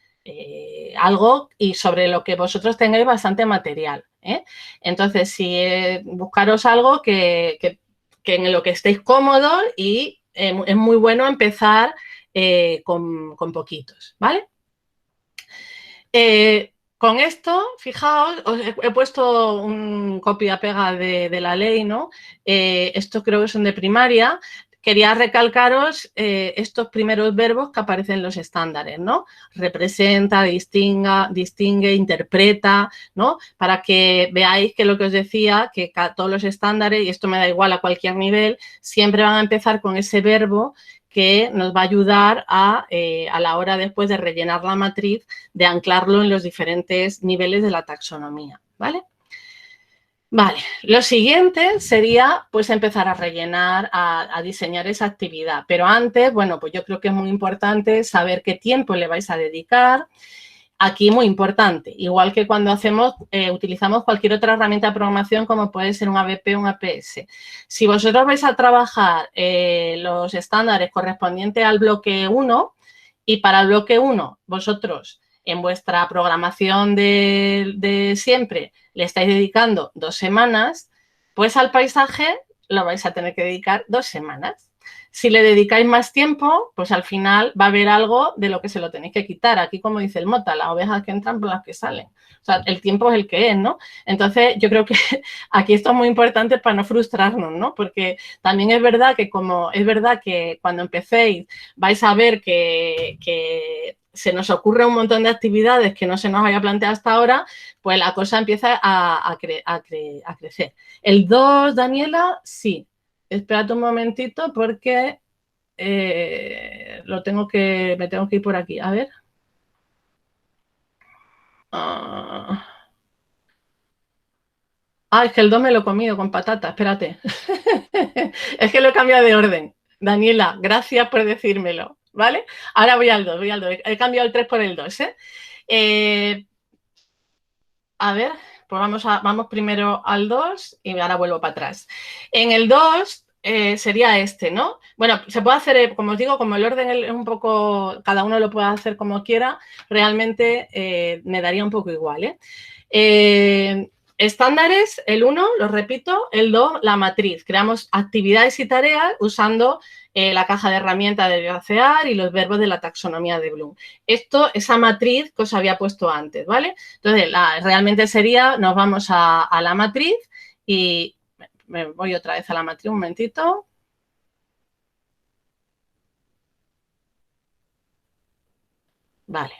Speaker 2: algo y sobre lo que vosotros tengáis bastante material, ¿eh? Entonces, buscaros algo que en lo que estéis cómodos y es muy bueno empezar con poquitos, ¿vale? Con esto, fijaos, os he puesto un copia-pega de la ley, ¿no? Estos creo que son de primaria. Quería recalcaros estos primeros verbos que aparecen en los estándares, ¿no? Representa, distingue, interpreta, ¿no? Para que veáis que lo que os decía, que todos los estándares, y esto me da igual a cualquier nivel, siempre van a empezar con ese verbo que nos va a ayudar a la hora después de rellenar la matriz, de anclarlo en los diferentes niveles de la taxonomía, ¿vale? Vale, lo siguiente sería pues empezar a rellenar, a diseñar esa actividad, pero antes, bueno, pues yo creo que es muy importante saber qué tiempo le vais a dedicar Aquí muy importante, igual que cuando utilizamos cualquier otra herramienta de programación como puede ser un ABP o un APS. Si vosotros vais a trabajar los estándares correspondientes al bloque 1 y para el bloque 1 vosotros en vuestra programación de siempre le estáis dedicando 2 semanas, pues al paisaje lo vais a tener que dedicar 2 semanas. Si le dedicáis más tiempo, pues al final va a haber algo de lo que se lo tenéis que quitar. Aquí, como dice el Mota, las ovejas que entran por las que salen. O sea, el tiempo es el que es, ¿no? Entonces, yo creo que aquí esto es muy importante para no frustrarnos, ¿no? Porque también es verdad que cuando empecéis vais a ver que se nos ocurre un montón de actividades que no se nos había planteado hasta ahora, pues la cosa empieza a crecer. El 2, Daniela, sí. Espérate un momentito porque me tengo que ir por aquí. A ver. Es que el 2 me lo he comido con patata. Espérate. Es que lo he cambiado de orden. Daniela, gracias por decírmelo. ¿Vale? Ahora voy al 2. He cambiado el 3 por el 2. A ver, pues vamos primero al 2 y ahora vuelvo para atrás. En el 2 sería este, ¿no? Bueno, se puede hacer, como os digo, como el orden es un poco, cada uno lo puede hacer como quiera, realmente me daría un poco igual, estándares, el 1, lo repito, el 2, la matriz. Creamos actividades y tareas usando la caja de herramientas de GraphER y los verbos de la taxonomía de Bloom. Esa matriz que os había puesto antes, ¿vale? Entonces, realmente sería, nos vamos a la matriz y me voy otra vez a la matriz, un momentito. Vale.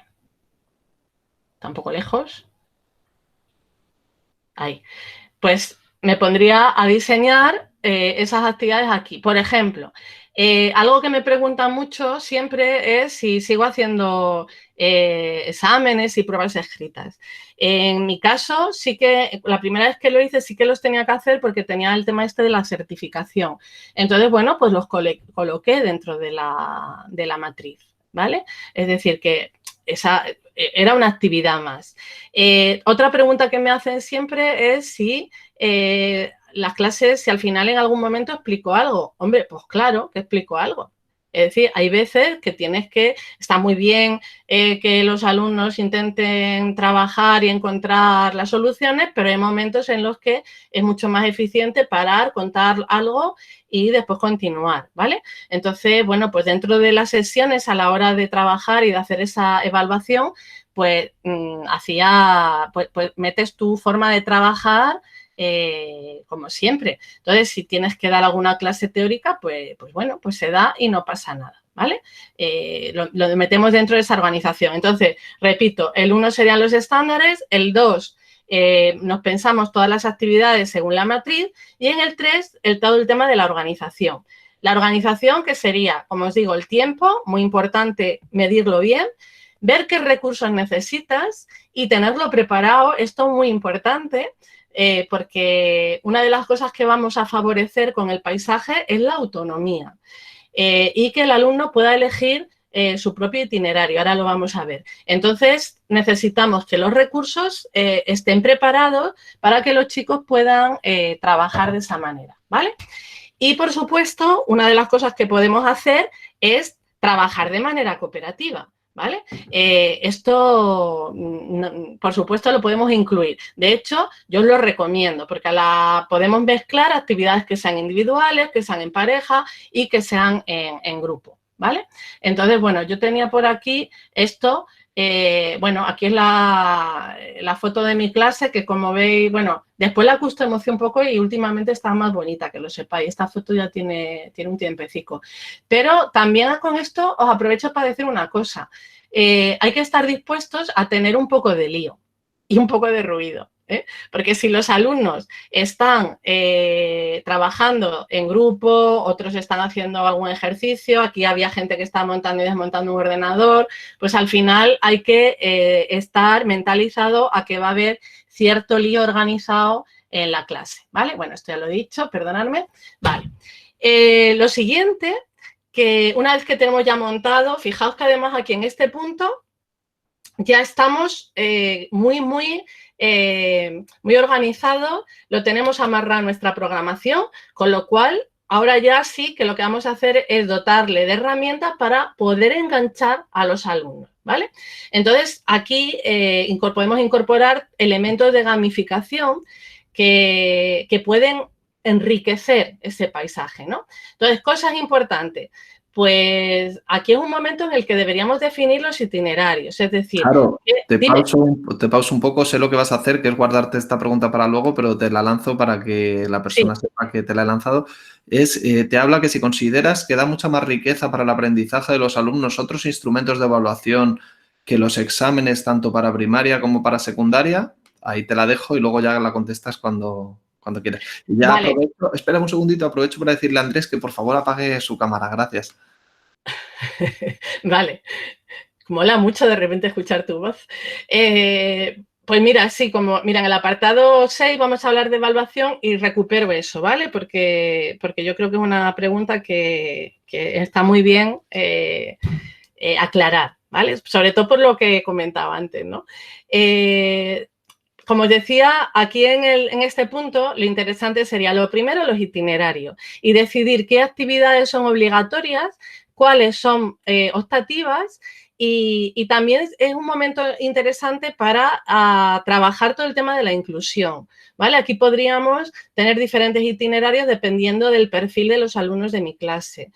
Speaker 2: Está un poco lejos. Ahí. Pues me pondría a diseñar esas actividades aquí. Por ejemplo, algo que me preguntan mucho siempre es si sigo haciendo exámenes y pruebas escritas. En mi caso, sí que la primera vez que lo hice sí que los tenía que hacer porque tenía el tema este de la certificación. Entonces, bueno, pues los coloqué dentro de la matriz, ¿vale? Es decir, que esa era una actividad más. Otra pregunta que me hacen siempre es si las clases, si al final en algún momento explico algo. Hombre, pues claro que explico algo. Es decir, hay veces que está muy bien que los alumnos intenten trabajar y encontrar las soluciones, pero hay momentos en los que es mucho más eficiente parar, contar algo y después continuar, ¿vale? Entonces, bueno, pues dentro de las sesiones a la hora de trabajar y de hacer esa evaluación, pues metes tu forma de trabajar como siempre. Entonces, si tienes que dar alguna clase teórica, pues bueno, pues se da y no pasa nada, ¿vale? Lo metemos dentro de esa organización. Entonces, repito, el 1 serían los estándares, el 2 nos pensamos todas las actividades según la matriz y en el 3 todo el tema de la organización. La organización que sería, como os digo, el tiempo, muy importante medirlo bien, ver qué recursos necesitas y tenerlo preparado, esto es muy importante, porque una de las cosas que vamos a favorecer con el paisaje es la autonomía y que el alumno pueda elegir su propio itinerario. Ahora lo vamos a ver. Entonces, necesitamos que los recursos estén preparados para que los chicos puedan trabajar de esa manera, ¿vale? Y, por supuesto, una de las cosas que podemos hacer es trabajar de manera cooperativa, ¿vale? Esto, por supuesto, lo podemos incluir. De hecho, yo os lo recomiendo porque podemos mezclar actividades que sean individuales, que sean en pareja y que sean en grupo, ¿vale? Entonces, bueno, yo tenía por aquí esto. Bueno, aquí es la foto de mi clase que, como veis, bueno, después la customicé un poco y últimamente está más bonita, que lo sepáis. Esta foto ya tiene un tiempecico. Pero también con esto os aprovecho para decir una cosa. Hay que estar dispuestos a tener un poco de lío y un poco de ruido. Porque si los alumnos están trabajando en grupo, otros están haciendo algún ejercicio, aquí había gente que estaba montando y desmontando un ordenador, pues al final hay que estar mentalizado a que va a haber cierto lío organizado en la clase, ¿vale? Bueno, esto ya lo he dicho, perdonadme. Vale. Lo siguiente, que una vez que tenemos ya montado, fijaos que además aquí en este punto ya estamos muy organizados, lo tenemos amarrado en nuestra programación, con lo cual ahora ya sí que lo que vamos a hacer es dotarle de herramientas para poder enganchar a los alumnos, ¿vale? Entonces, aquí podemos incorporar elementos de gamificación que pueden enriquecer ese paisaje, ¿no? Entonces, cosas importantes. Pues aquí es un momento en el que deberíamos definir los itinerarios, es decir,
Speaker 1: Claro,
Speaker 2: dime.
Speaker 1: te pauso un poco, sé lo que vas a hacer, que es guardarte esta pregunta para luego, pero te la lanzo para que la
Speaker 2: Sí.
Speaker 1: persona sepa que te la he lanzado. Te habla que si consideras que da mucha más riqueza para el aprendizaje de los alumnos otros instrumentos de evaluación que los exámenes, tanto para primaria como para secundaria, ahí te la dejo y luego ya la contestas cuando quieras. Y ya
Speaker 2: Vale.
Speaker 1: aprovecho, espera un segundito, aprovecho para decirle a Andrés que por favor apague su cámara. Gracias.
Speaker 2: Vale. Mola mucho de repente escuchar tu voz. Pues mira, sí, mira, en el apartado 6 vamos a hablar de evaluación y recupero eso, ¿vale? Porque yo creo que es una pregunta que está muy bien aclarar, ¿vale? Sobre todo por lo que comentaba antes, ¿no? Como os decía, aquí en este punto lo interesante sería lo primero, los itinerarios y decidir qué actividades son obligatorias, cuáles son optativas y también es un momento interesante para trabajar todo el tema de la inclusión, ¿vale? Aquí podríamos tener diferentes itinerarios dependiendo del perfil de los alumnos de mi clase.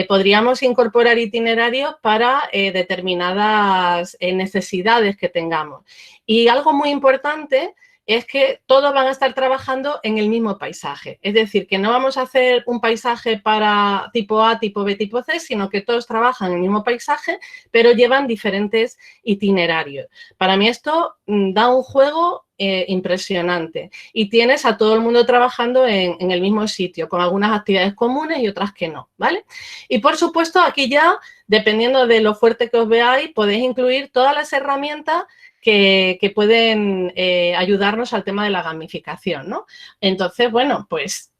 Speaker 2: Podríamos incorporar itinerarios para determinadas necesidades que tengamos. Y algo muy importante es que todos van a estar trabajando en el mismo paisaje. Es decir, que no vamos a hacer un paisaje para tipo A, tipo B, tipo C, sino que todos trabajan en el mismo paisaje, pero llevan diferentes itinerarios. Para mí esto da un juego impresionante y tienes a todo el mundo trabajando en el mismo sitio, con algunas actividades comunes y otras que no, ¿vale? Y por supuesto, aquí ya, dependiendo de lo fuerte que os veáis, podéis incluir todas las herramientas que pueden ayudarnos al tema de la gamificación, ¿no? Entonces, bueno, pues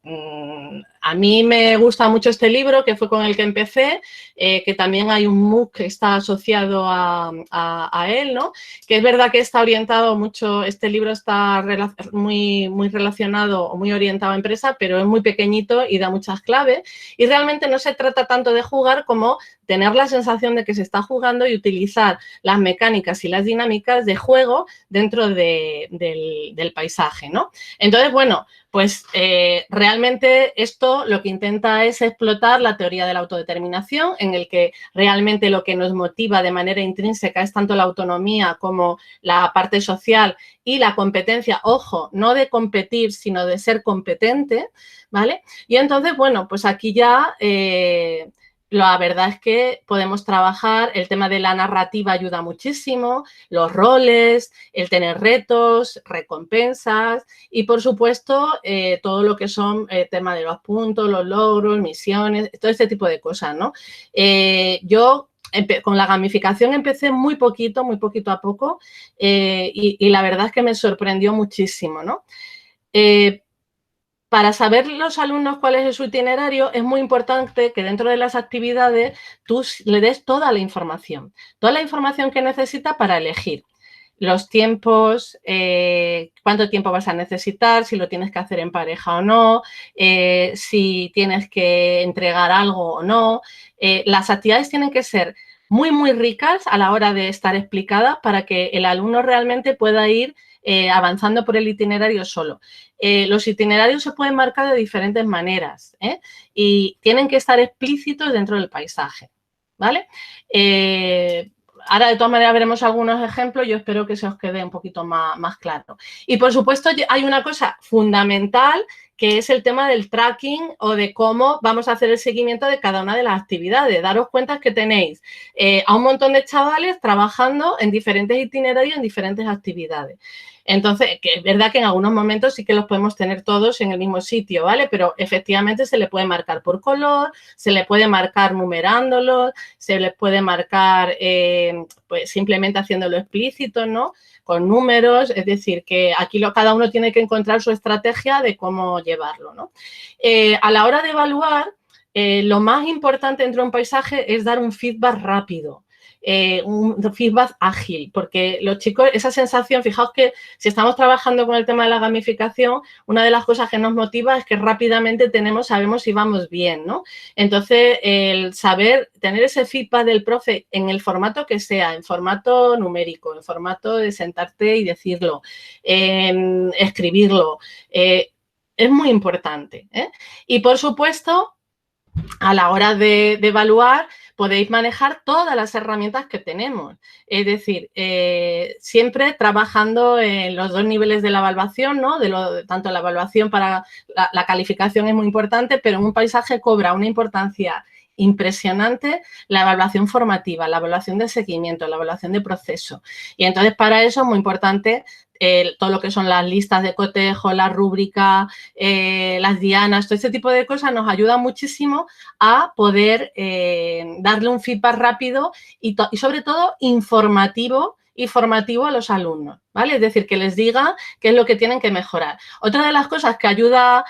Speaker 2: a mí me gusta mucho este libro, que fue con el que empecé, que también hay un MOOC que está asociado a él, ¿no? Que es verdad que está orientado mucho, este libro está muy relacionado o muy orientado a empresa, pero es muy pequeñito y da muchas claves y realmente no se trata tanto de jugar como tener la sensación de que se está jugando y utilizar las mecánicas y las dinámicas de juego dentro del paisaje, ¿no? Entonces, bueno, pues realmente esto lo que intenta es explotar la teoría de la autodeterminación, en el que realmente lo que nos motiva de manera intrínseca es tanto la autonomía como la parte social y la competencia, ojo, no de competir, sino de ser competente, ¿vale? Y entonces, bueno, pues aquí ya la verdad es que podemos trabajar, el tema de la narrativa ayuda muchísimo, los roles, el tener retos, recompensas y, por supuesto, todo lo que son tema de los puntos, los logros, misiones, todo este tipo de cosas, ¿no? Yo con la gamificación empecé muy poquito a poco y la verdad es que me sorprendió muchísimo, ¿no? Para saber los alumnos cuál es su itinerario, es muy importante que dentro de las actividades tú le des toda la información que necesita para elegir los tiempos, cuánto tiempo vas a necesitar, si lo tienes que hacer en pareja o no, si tienes que entregar algo o no. Las actividades tienen que ser muy ricas a la hora de estar explicadas para que el alumno realmente pueda ir avanzando por el itinerario solo. Los itinerarios se pueden marcar de diferentes maneras y tienen que estar explícitos dentro del paisaje, ¿vale? Ahora, de todas maneras, veremos algunos ejemplos. Yo espero que se os quede un poquito más claro. Y, por supuesto, hay una cosa fundamental que es el tema del tracking o de cómo vamos a hacer el seguimiento de cada una de las actividades. Daros cuenta que tenéis a un montón de chavales trabajando en diferentes itinerarios, en diferentes actividades. Entonces, que es verdad que en algunos momentos sí que los podemos tener todos en el mismo sitio, ¿vale? Pero efectivamente se le puede marcar por color, se le puede marcar numerándolos, se les puede marcar pues simplemente haciéndolo explícito, ¿no? Con números, es decir, que aquí cada uno tiene que encontrar su estrategia de cómo llevarlo, ¿no? A la hora de evaluar, lo más importante dentro de un paisaje es dar un feedback rápido. un feedback ágil, porque los chicos, esa sensación, fijaos que si estamos trabajando con el tema de la gamificación, una de las cosas que nos motiva es que rápidamente sabemos si vamos bien, ¿no? Entonces, el saber, tener ese feedback del profe en el formato que sea, en formato numérico, en formato de sentarte y decirlo, escribirlo, es muy importante, ¿eh? Y, por supuesto, a la hora de evaluar, podéis manejar todas las herramientas que tenemos. Es decir, siempre trabajando en los dos niveles de la evaluación, ¿no? Tanto la evaluación para la calificación es muy importante, pero en un paisaje cobra una importancia impresionante la evaluación formativa, la evaluación de seguimiento, la evaluación de proceso. Y entonces, para eso es muy importante todo lo que son las listas de cotejo, la rúbrica, las dianas, todo este tipo de cosas nos ayuda muchísimo a poder darle un feedback rápido y sobre todo informativo y formativo a los alumnos, ¿vale? Es decir, que les diga qué es lo que tienen que mejorar. Otra de las cosas que ayuda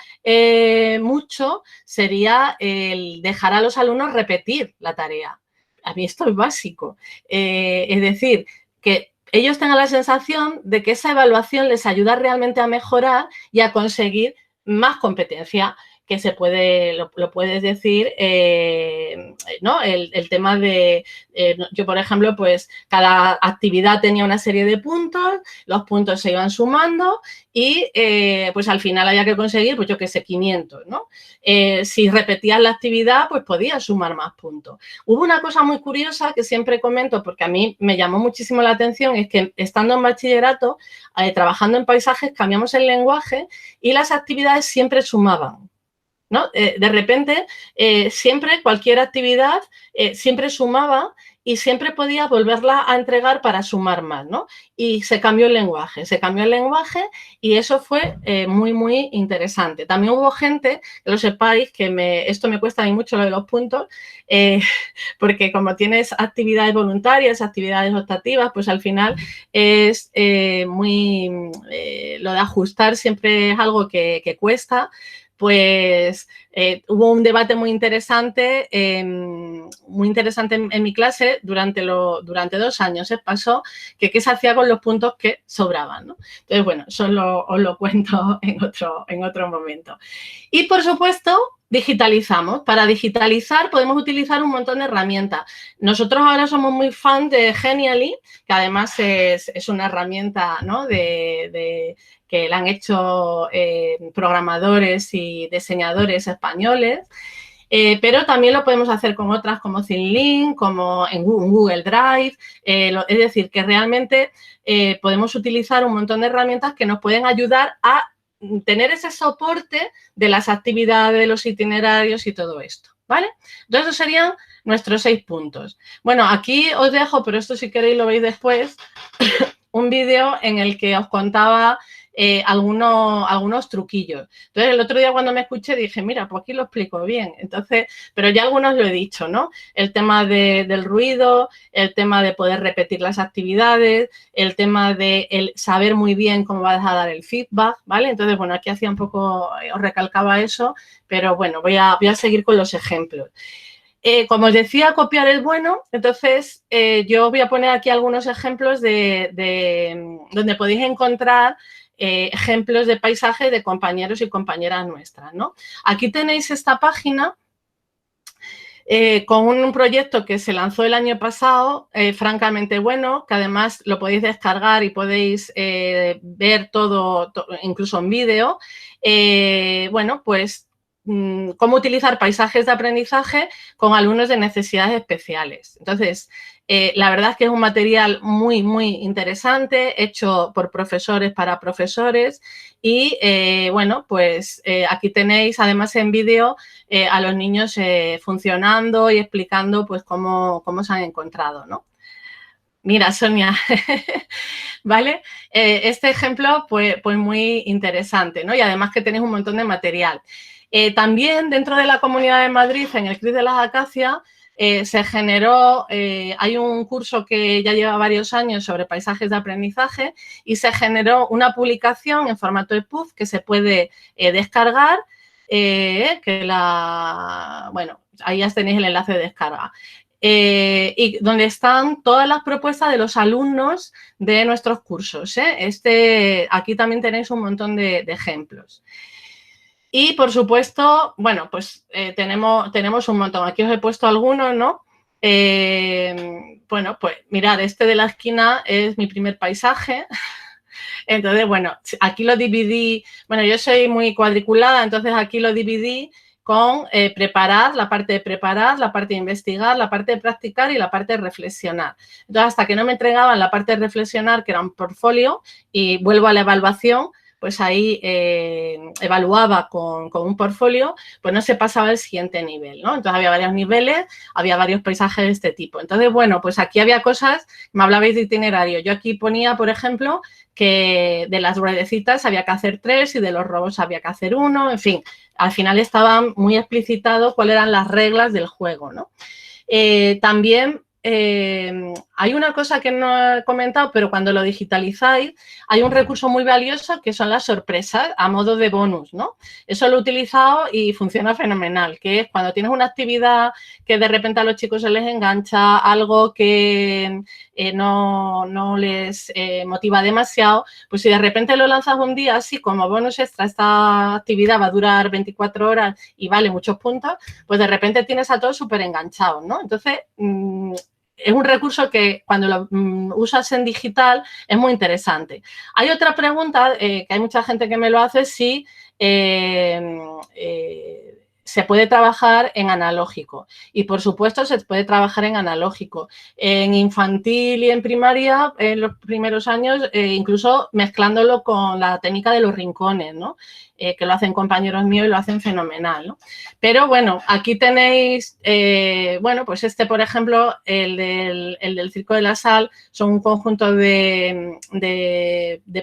Speaker 2: mucho sería el dejar a los alumnos repetir la tarea. A mí esto es básico. Es decir, que ellos tengan la sensación de que esa evaluación les ayuda realmente a mejorar y a conseguir más competencia, que se puede, lo puedes decir, ¿no? El tema de, yo por ejemplo, pues cada actividad tenía una serie de puntos, los puntos se iban sumando y pues al final había que conseguir, pues yo qué sé, 500, ¿no? Si repetías la actividad, pues podías sumar más puntos. Hubo una cosa muy curiosa que siempre comento porque a mí me llamó muchísimo la atención, es que estando en bachillerato, trabajando en paisajes, cambiamos el lenguaje y las actividades siempre sumaban, ¿no? De repente, siempre cualquier actividad siempre sumaba y siempre podía volverla a entregar para sumar más, ¿no? Y se cambió el lenguaje y eso fue muy, muy interesante. También hubo gente, que lo sepáis, que esto me cuesta a mí mucho lo de los puntos, porque como tienes actividades voluntarias, actividades optativas, pues al final es muy, lo de ajustar siempre es algo que cuesta. Pues hubo un debate muy interesante en mi clase durante 2 años. Pasó que qué se hacía con los puntos que sobraban, ¿no? Entonces, bueno, eso os lo cuento en otro momento. Y, por supuesto, digitalizamos. Para digitalizar podemos utilizar un montón de herramientas. Nosotros ahora somos muy fan de Genially, que además es una herramienta, ¿no? que la han hecho programadores y diseñadores españoles, pero también lo podemos hacer con otras como ThinLink, como en Google Drive, es decir, que realmente podemos utilizar un montón de herramientas que nos pueden ayudar a tener ese soporte de las actividades, de los itinerarios y todo esto, ¿vale? Entonces, esos serían nuestros 6 puntos. Bueno, aquí os dejo, pero esto si queréis lo veis después, un vídeo en el que os contaba algunos truquillos. Entonces, el otro día cuando me escuché dije, mira, pues aquí lo explico bien. Entonces, pero ya algunos lo he dicho, ¿no? El tema del ruido, el tema de poder repetir las actividades, el tema de saber muy bien cómo vas a dar el feedback, ¿vale? Entonces, bueno, aquí hacía un poco, os recalcaba eso, pero bueno, voy a seguir con los ejemplos. Como os decía, copiar es bueno, entonces yo voy a poner aquí algunos ejemplos de donde podéis encontrar ejemplos de paisajes de compañeros y compañeras nuestras, ¿no? Aquí tenéis esta página con un proyecto que se lanzó el año pasado, francamente bueno, que además lo podéis descargar y podéis ver todo, incluso en vídeo. Bueno, pues cómo utilizar paisajes de aprendizaje con alumnos de necesidades especiales. Entonces, la verdad es que es un material muy, muy interesante, hecho por profesores para profesores y, bueno, pues aquí tenéis, además en vídeo, a los niños funcionando y explicando, pues, cómo se han encontrado, ¿no? Mira, Sonia, ¿vale? Este ejemplo, pues muy interesante, ¿no? Y además que tenéis un montón de material. También dentro de la Comunidad de Madrid, en el CRIS de las Acacias, se generó, hay un curso que ya lleva varios años sobre paisajes de aprendizaje y se generó una publicación en formato EPUB que se puede descargar, bueno, ahí ya tenéis el enlace de descarga. y donde están todas las propuestas de los alumnos de nuestros cursos, ¿eh? Aquí también tenéis un montón de ejemplos. Y, por supuesto, bueno, pues tenemos un montón. Aquí os he puesto algunos, ¿no? Bueno, pues mirad, este de la esquina es mi primer paisaje. Entonces, bueno, aquí lo dividí. Bueno, yo soy muy cuadriculada, entonces aquí lo dividí con preparar, la parte de preparar, la parte de investigar, la parte de practicar y la parte de reflexionar. Entonces, hasta que no me entregaban la parte de reflexionar, que era un portfolio, y vuelvo a la evaluación, pues ahí evaluaba con un portfolio, pues no se pasaba al siguiente nivel, ¿no? Entonces, había varios niveles, había varios paisajes de este tipo. Entonces, bueno, pues aquí había cosas, me hablabais de itinerario. Yo aquí ponía, por ejemplo, que de las ruedecitas había que hacer 3 y de los robos había que hacer 1, en fin, al final estaba muy explicitado cuáles eran las reglas del juego, ¿no? También hay una cosa que no he comentado, pero cuando lo digitalizáis, hay un recurso muy valioso que son las sorpresas a modo de bonus, ¿no? Eso lo he utilizado y funciona fenomenal, que es cuando tienes una actividad que de repente a los chicos se les engancha, algo que no les motiva demasiado, pues si de repente lo lanzas un día así como bonus extra, esta actividad va a durar 24 horas y vale muchos puntos, pues de repente tienes a todos súper enganchados, ¿no? Entonces, es un recurso que cuando lo usas en digital es muy interesante. Hay otra pregunta, que hay mucha gente que me lo hace, si se puede trabajar en analógico. Y, por supuesto, se puede trabajar en analógico. En infantil y en primaria, en los primeros años, incluso mezclándolo con la técnica de los rincones, ¿no? Que lo hacen compañeros míos y lo hacen fenomenal, ¿no? Pero, bueno, aquí tenéis, bueno, pues este, por ejemplo, el del Circo de la Sal, son un conjunto de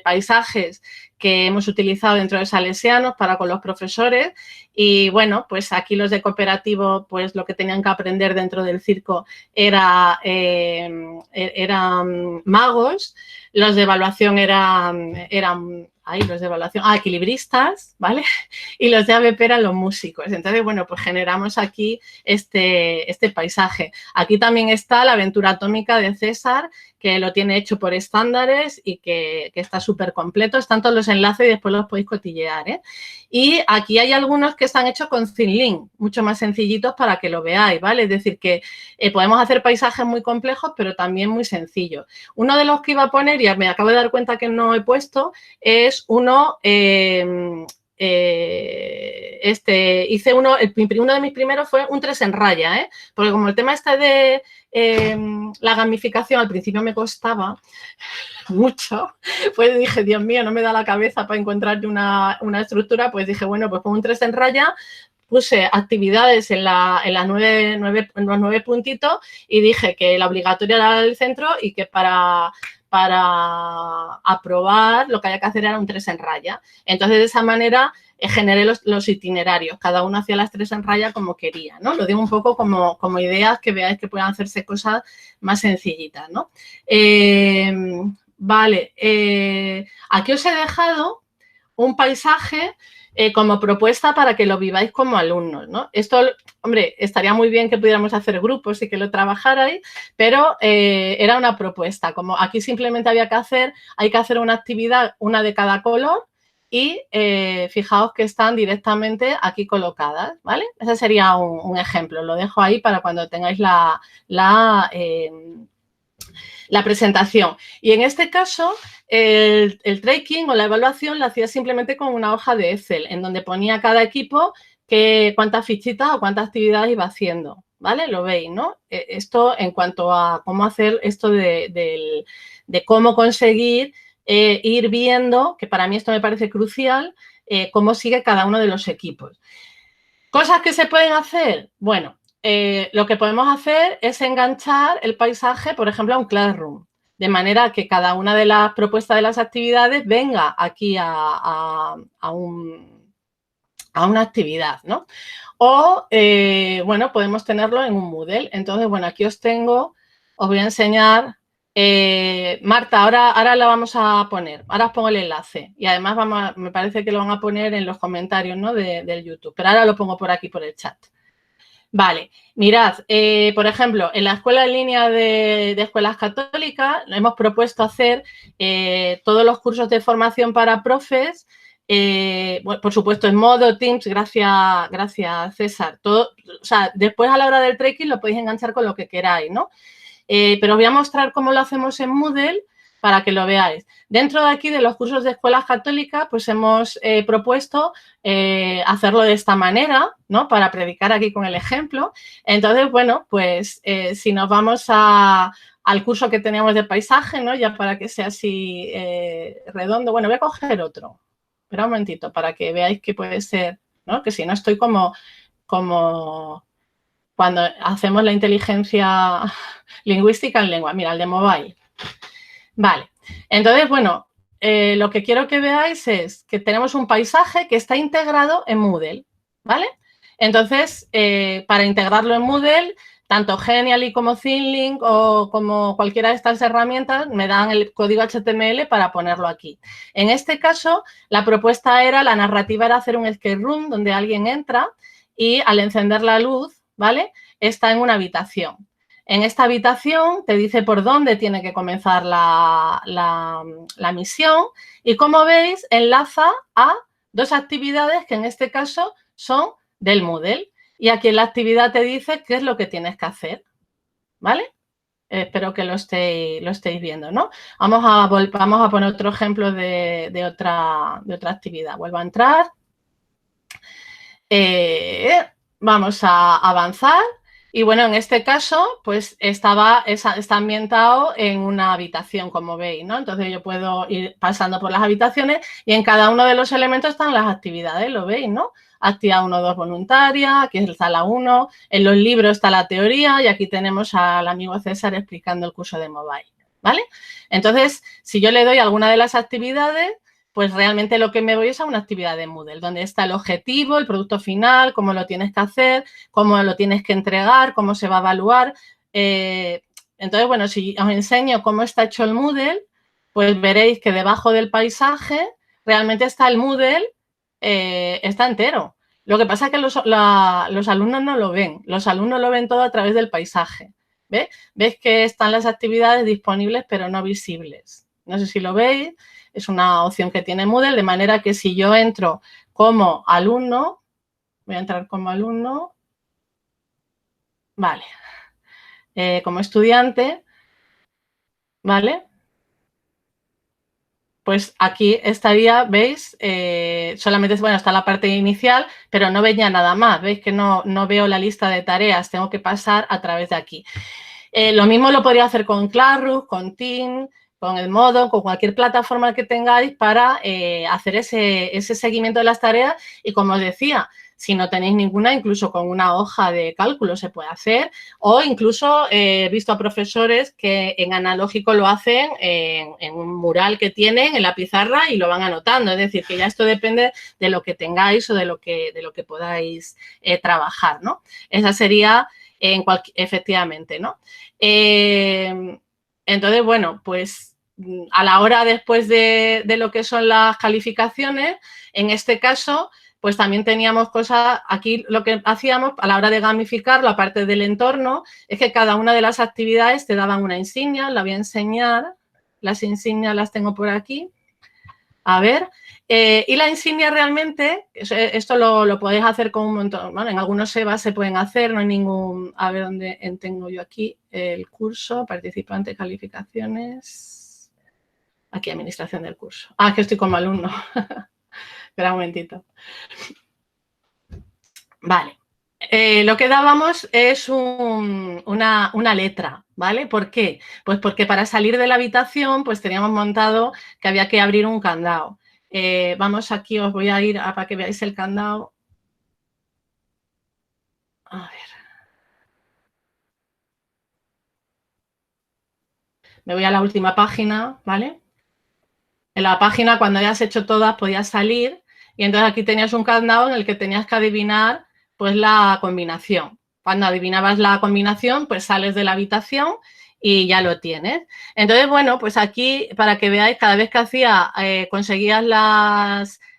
Speaker 2: paisajes que hemos utilizado dentro de Salesianos para con los profesores y, bueno, pues aquí los de cooperativo, pues lo que tenían que aprender dentro del circo eran magos, los de evaluación eran los de evaluación, equilibristas, ¿vale? Y los de ABP eran los músicos. Entonces, bueno, pues generamos aquí este paisaje. Aquí también está la aventura atómica de César, que lo tiene hecho por estándares y que está súper completo. Están todos los enlaces y después los podéis cotillear, ¿eh? Y aquí hay algunos que están hechos con ThinLink, mucho más sencillitos para que lo veáis, ¿vale? Es decir, que podemos hacer paisajes muy complejos, pero también muy sencillos. Uno de los que iba a poner, y me acabo de dar cuenta que no he puesto, es uno... hice uno de mis primeros fue un 3 en raya, ¿eh? Porque como el tema este de la gamificación al principio me costaba mucho, pues dije, Dios mío, no me da la cabeza para encontrar una estructura, pues dije, bueno, pues pongo un 3 en raya, puse actividades en los 9 puntitos y dije que la obligatoria era el centro y que para aprobar lo que había que hacer era un 3 en raya. Entonces, de esa manera generé los itinerarios, cada uno hacía las 3 en raya como quería, ¿no? Lo digo un poco como ideas que veáis que puedan hacerse cosas más sencillitas, ¿no? Vale, aquí os he dejado un paisaje como propuesta para que lo viváis como alumnos, ¿no? Esto, hombre, estaría muy bien que pudiéramos hacer grupos y que lo trabajarais, pero era una propuesta. Como aquí simplemente hay que hacer una actividad, una de cada color, y fijaos que están directamente aquí colocadas, ¿vale? Ese sería un ejemplo. Lo dejo ahí para cuando tengáis la presentación. Y en este caso, el tracking o la evaluación la hacía simplemente con una hoja de Excel, en donde ponía cada equipo cuántas fichitas o cuántas actividades iba haciendo, ¿vale? Lo veis, ¿no? Esto en cuanto a cómo hacer esto de cómo conseguir ir viendo, que para mí esto me parece crucial, cómo sigue cada uno de los equipos. ¿Cosas que se pueden hacer? Bueno, lo que podemos hacer es enganchar el paisaje, por ejemplo, a un Classroom, de manera que cada una de las propuestas de las actividades venga aquí a una actividad, ¿no? O, bueno, podemos tenerlo en un Moodle. Entonces, bueno, aquí os voy a enseñar. Marta, ahora la vamos a poner, ahora os pongo el enlace y además me parece que lo van a poner en los comentarios, ¿no? del YouTube, pero ahora lo pongo por aquí por el chat. Vale, mirad, por ejemplo, en la escuela en línea de escuelas católicas hemos propuesto hacer todos los cursos de formación para profes, bueno, por supuesto en modo Teams, gracias César. Todo, o sea, después a la hora del trekking lo podéis enganchar con lo que queráis, ¿no? Pero os voy a mostrar cómo lo hacemos en Moodle para que lo veáis. Dentro de aquí de los cursos de escuelas católicas, pues hemos propuesto hacerlo de esta manera, ¿no? Para predicar aquí con el ejemplo. Entonces, bueno, pues si nos vamos al curso que teníamos de paisaje, ¿no? Ya para que sea así redondo. Bueno, voy a coger otro. Espera un momentito para que veáis que puede ser, ¿no? Que si no estoy como cuando hacemos la inteligencia lingüística en lengua. Mira, el de mobile. Vale, entonces, bueno, lo que quiero que veáis es que tenemos un paisaje que está integrado en Moodle, ¿vale? Entonces, para integrarlo en Moodle, tanto Genially como ThinLink o como cualquiera de estas herramientas me dan el código HTML para ponerlo aquí. En este caso, la propuesta era, la narrativa era hacer un escape room donde alguien entra y al encender la luz, ¿vale? Está en una habitación. En esta habitación te dice por dónde tiene que comenzar la misión y, como veis, enlaza a dos actividades que en este caso son del Moodle. Y aquí en la actividad te dice qué es lo que tienes que hacer, ¿vale? Espero que lo estéis viendo, ¿no? Vamos a poner otro ejemplo de otra actividad. Vuelvo a entrar. Vamos a avanzar. Y bueno, en este caso, pues está ambientado en una habitación, como veis, ¿no? Entonces yo puedo ir pasando por las habitaciones y en cada uno de los elementos están las actividades, ¿lo veis, no? Actividad 1, 2 voluntaria, aquí está la 1, en los libros está la teoría y aquí tenemos al amigo César explicando el curso de mobile, ¿vale? Entonces, si yo le doy alguna de las actividades, pues realmente lo que me voy es a una actividad de Moodle, donde está el objetivo, el producto final, cómo lo tienes que hacer, cómo lo tienes que entregar, cómo se va a evaluar. Entonces, bueno, si os enseño cómo está hecho el Moodle, pues veréis que debajo del paisaje realmente está el Moodle, está entero. Lo que pasa es que los alumnos no lo ven. Los alumnos lo ven todo a través del paisaje. ¿Ves? ¿Ves que están las actividades disponibles pero no visibles? No sé si lo veis. Es una opción que tiene Moodle, de manera que si yo entro como alumno, voy a entrar como alumno, vale, como estudiante, ¿vale? Pues aquí estaría, ¿veis? Solamente, bueno, está la parte inicial, pero no veía nada más. ¿Veis que no veo la lista de tareas? Tengo que pasar a través de aquí. Lo mismo lo podría hacer con Classroom, con Teams, con el Modo, con cualquier plataforma que tengáis para hacer ese seguimiento de las tareas. Y como os decía, si no tenéis ninguna, incluso con una hoja de cálculo se puede hacer, o incluso he visto a profesores que en analógico lo hacen en un mural que tienen en la pizarra y lo van anotando. Es decir, que ya esto depende de lo que tengáis o de lo que podáis trabajar, ¿no? Esa sería efectivamente, ¿no? Entonces, bueno, pues a la hora después de lo que son las calificaciones, en este caso, pues también teníamos cosas, aquí lo que hacíamos a la hora de gamificarlo, aparte del entorno, es que cada una de las actividades te daban una insignia, la voy a enseñar, las insignias las tengo por aquí. A ver, y la insignia realmente, esto lo podéis hacer con un montón, bueno, en algunos EBA se pueden hacer, no hay ningún, a ver dónde tengo yo aquí el curso, participante, calificaciones, aquí administración del curso. Ah, es que estoy como alumno, espera un momentito. Vale, lo que dábamos es una letra, ¿vale? ¿Por qué? Pues porque para salir de la habitación, pues teníamos montado que había que abrir un candado. Vamos aquí, os voy a ir para que veáis el candado. A ver. Me voy a la última página, ¿vale? En la página, cuando hayas hecho todas, podías salir y entonces aquí tenías un candado en el que tenías que adivinar, pues, la combinación. Cuando adivinabas la combinación, pues sales de la habitación y ya lo tienes. Entonces, bueno, pues aquí, para que veáis, cada vez que conseguías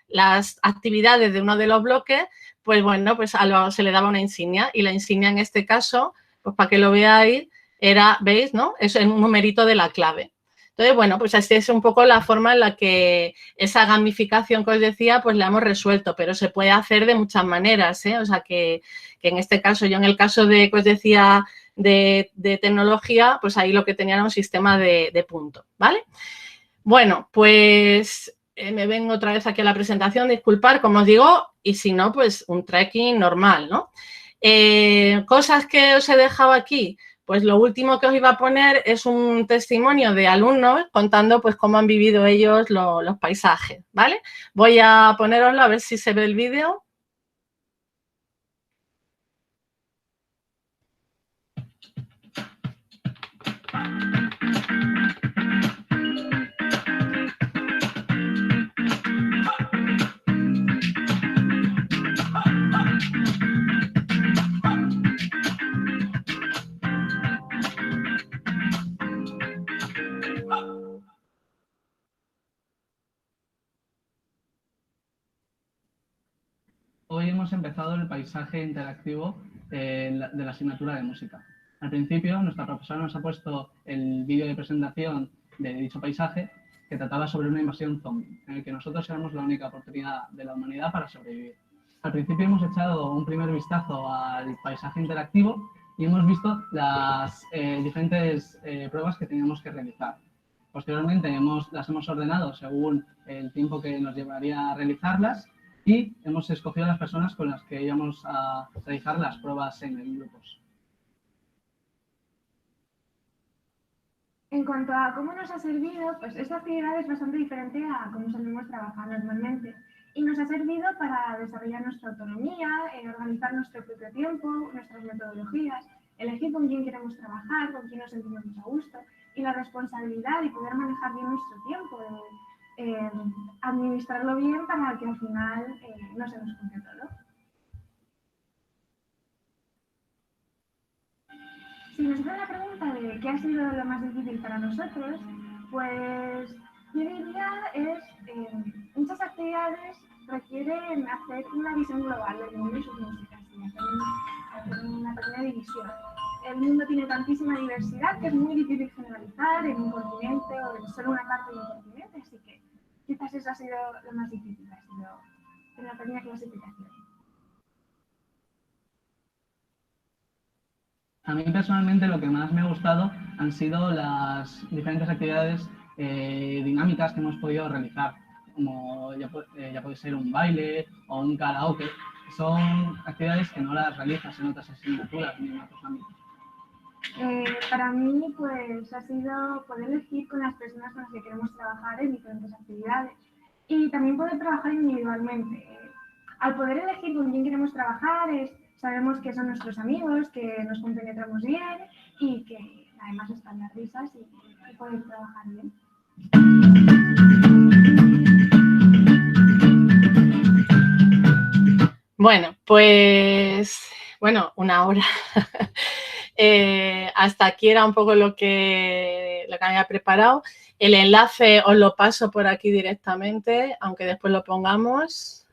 Speaker 2: las actividades de uno de los bloques, pues bueno, pues se le daba una insignia y la insignia en este caso, pues para que lo veáis, era, ¿veis, no? Es un numerito de la clave. Entonces, bueno, pues así es un poco la forma en la que esa gamificación que os decía, pues la hemos resuelto, pero se puede hacer de muchas maneras, ¿eh? O sea, que en este caso, yo en el caso de, que os decía, de tecnología, pues ahí lo que tenía era un sistema de puntos, ¿vale? Bueno, pues me vengo otra vez aquí a la presentación, disculpar, como os digo, y si no, pues un trekking normal, ¿no? Cosas que os he dejado aquí, pues lo último que os iba a poner es un testimonio de alumnos contando pues cómo han vivido ellos los paisajes, ¿vale? Voy a poneroslo a ver si se ve el vídeo.
Speaker 3: Hoy hemos empezado el paisaje interactivo de la asignatura de música. Al principio, nuestra profesora nos ha puesto el vídeo de presentación de dicho paisaje que trataba sobre una invasión zombie, en el que nosotros éramos la única oportunidad de la humanidad para sobrevivir. Al principio hemos echado un primer vistazo al paisaje interactivo y hemos visto las diferentes pruebas que teníamos que realizar. Posteriormente las hemos ordenado según el tiempo que nos llevaría a realizarlas y hemos escogido a las personas con las que íbamos a realizar las pruebas en grupos.
Speaker 4: En cuanto a cómo nos ha servido, pues esta actividad es bastante diferente a cómo solemos trabajar normalmente y nos ha servido para desarrollar nuestra autonomía, organizar nuestro propio tiempo, nuestras metodologías, elegir con quién queremos trabajar, con quién nos sentimos a gusto y la responsabilidad y poder manejar bien nuestro tiempo, administrarlo bien para que al final no se nos junte todo. Si nos hacen la pregunta de qué ha sido lo más difícil para nosotros, pues yo diría es muchas actividades requieren hacer una visión global del mundo y sus músicas y hacer una pequeña división. El mundo tiene tantísima diversidad que es muy difícil generalizar en un continente o en solo una parte de un continente, así que quizás eso ha sido lo más difícil, ha sido una pequeña clasificación.
Speaker 3: A mí personalmente lo que más me ha gustado han sido las diferentes actividades dinámicas que hemos podido realizar, como ya puede ser un baile o un karaoke. Son actividades que no las realizas en otras asignaturas ni en otros ámbitos.
Speaker 4: Para mí, pues, ha sido poder elegir con las personas con las que queremos trabajar en diferentes actividades y también poder trabajar individualmente. Al poder elegir con quién queremos trabajar, sabemos que son nuestros amigos, que nos compenetramos bien y que además están las risas y poder trabajar bien.
Speaker 2: Bueno, pues, una hora. Hasta aquí era un poco lo que había preparado. El enlace os lo paso por aquí directamente, aunque después lo pongamos.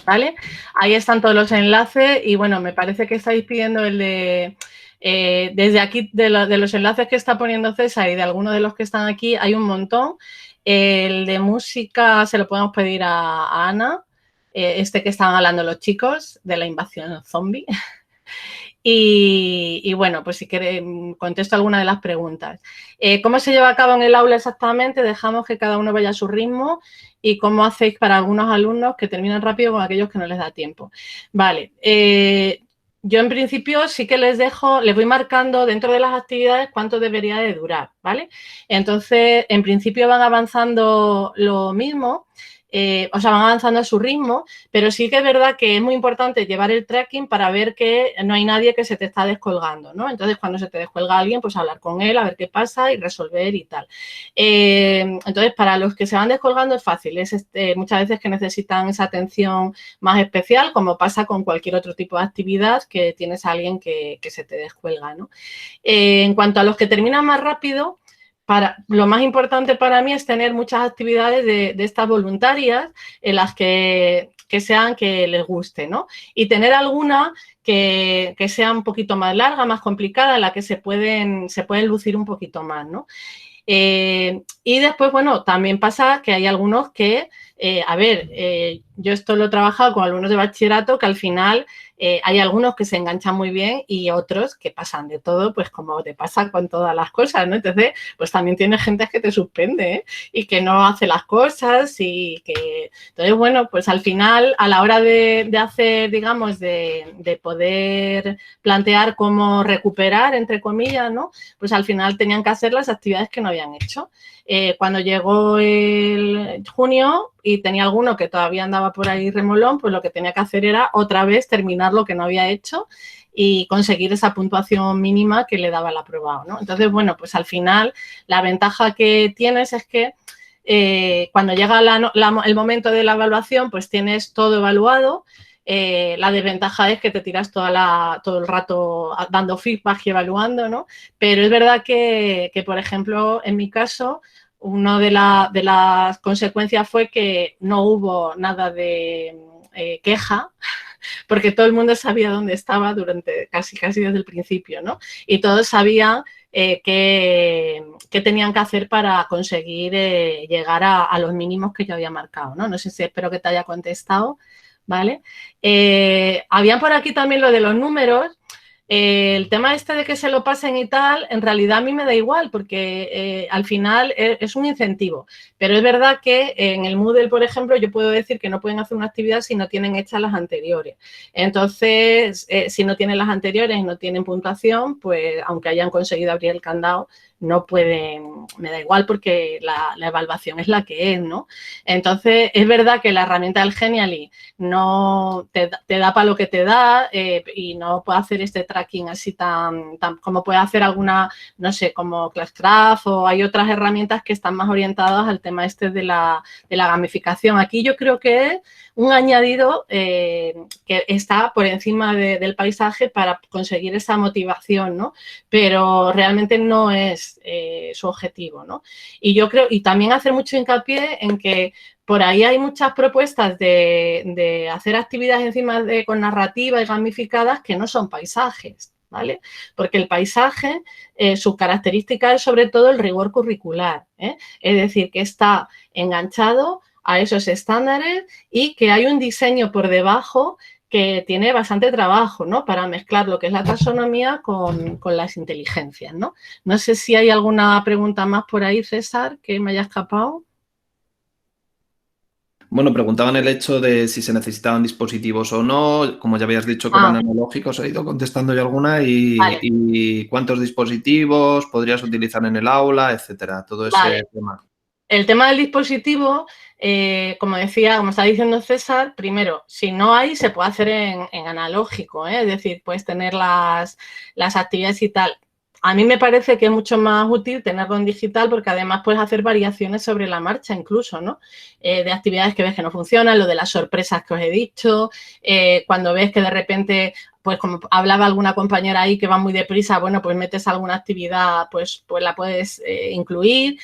Speaker 2: ¿Vale? Ahí están todos los enlaces y, bueno, me parece que estáis pidiendo el de... desde aquí, de los enlaces que está poniendo César y de algunos de los que están aquí, hay un montón. El de música se lo podemos pedir a Ana, que estaban hablando los chicos de la invasión zombie. Y bueno, pues si queréis, contesto alguna de las preguntas. ¿Cómo se lleva a cabo en el aula exactamente? Dejamos que cada uno vaya a su ritmo. ¿Y cómo hacéis para algunos alumnos que terminan rápido con aquellos que no les da tiempo? Vale. Yo en principio sí que les voy marcando dentro de las actividades cuánto debería de durar, ¿vale? Entonces, en principio van avanzando lo mismo. Van avanzando a su ritmo, pero sí que es verdad que es muy importante llevar el tracking para ver que no hay nadie que se te está descolgando, ¿no? Entonces, cuando se te descuelga alguien, pues hablar con él, a ver qué pasa y resolver y tal. Entonces, para los que se van descolgando es fácil, muchas veces que necesitan esa atención más especial, como pasa con cualquier otro tipo de actividad que tienes a alguien que se te descuelga, ¿no? En cuanto a los que terminan más rápido, lo más importante para mí es tener muchas actividades de estas voluntarias en las que que sean que les guste, ¿no? Y tener alguna que sea un poquito más larga, más complicada, en la que se pueden lucir un poquito más, ¿no? Y después, bueno, también pasa que hay algunos que, yo esto lo he trabajado con alumnos de bachillerato que al final hay algunos que se enganchan muy bien y otros que pasan de todo, pues como te pasa con todas las cosas, ¿no? Entonces, pues también tienes gente que te suspende, ¿eh? Y que no hace las cosas y que... Entonces, bueno, pues al final, a la hora de hacer, digamos, de poder plantear cómo recuperar, entre comillas, ¿no? Pues al final tenían que hacer las actividades que no habían hecho. Cuando llegó el junio y tenía alguno que todavía andaba por ahí remolón, pues lo que tenía que hacer era otra vez terminar lo que no había hecho y conseguir esa puntuación mínima que le daba el aprobado, ¿no? Entonces, bueno, pues al final la ventaja que tienes es que cuando llega el momento de la evaluación, pues tienes todo evaluado. La desventaja es que te tiras todo el rato dando feedback y evaluando, ¿no? Pero es verdad que por ejemplo, en mi caso, una de las consecuencias fue que no hubo nada de queja, porque todo el mundo sabía dónde estaba durante casi desde el principio, ¿no? Y todos sabían qué tenían que hacer para conseguir llegar a los mínimos que yo había marcado, ¿no? No sé si espero que te haya contestado, ¿vale? Había por aquí también lo de los números. El tema este de que se lo pasen y tal, en realidad a mí me da igual porque al final es un incentivo. Pero es verdad que en el Moodle, por ejemplo, yo puedo decir que no pueden hacer una actividad si no tienen hechas las anteriores. Entonces, si no tienen las anteriores y no tienen puntuación, pues aunque hayan conseguido abrir el candado, no pueden, me da igual porque la evaluación es la que es, ¿no? Entonces, es verdad que la herramienta del Genially no te da para lo que te da y no puede hacer este tracking así tan como puede hacer alguna, no sé, como Classcraft o hay otras herramientas que están más orientadas al tema este de la gamificación. Aquí yo creo que es un añadido que está por encima del paisaje para conseguir esa motivación, ¿no? Pero realmente no es su objetivo, ¿no? Y yo creo, y también hacer mucho hincapié en que por ahí hay muchas propuestas de hacer actividades encima con narrativa y gamificadas que no son paisajes, ¿vale? Porque el paisaje, su característica es sobre todo el rigor curricular, ¿eh? Es decir, que está enganchado a esos estándares y que hay un diseño por debajo que tiene bastante trabajo, ¿no? Para mezclar lo que es la taxonomía con las inteligencias, ¿no? No sé si hay alguna pregunta más por ahí, César, que me haya escapado.
Speaker 1: Bueno, preguntaban el hecho de si se necesitaban dispositivos o no. Como ya habías dicho que van analógicos, he ido contestando yo alguna y cuántos dispositivos podrías utilizar en el aula, etcétera. Todo ese tema.
Speaker 2: El tema del dispositivo, como está diciendo César, primero, si no hay, se puede hacer en analógico, ¿eh? Es decir, puedes tener las actividades y tal. A mí me parece que es mucho más útil tenerlo en digital porque además puedes hacer variaciones sobre la marcha incluso, ¿no? De actividades que ves que no funcionan, lo de las sorpresas que os he dicho, cuando ves que de repente, pues como hablaba alguna compañera ahí que va muy deprisa, bueno, pues metes alguna actividad, pues la puedes incluir.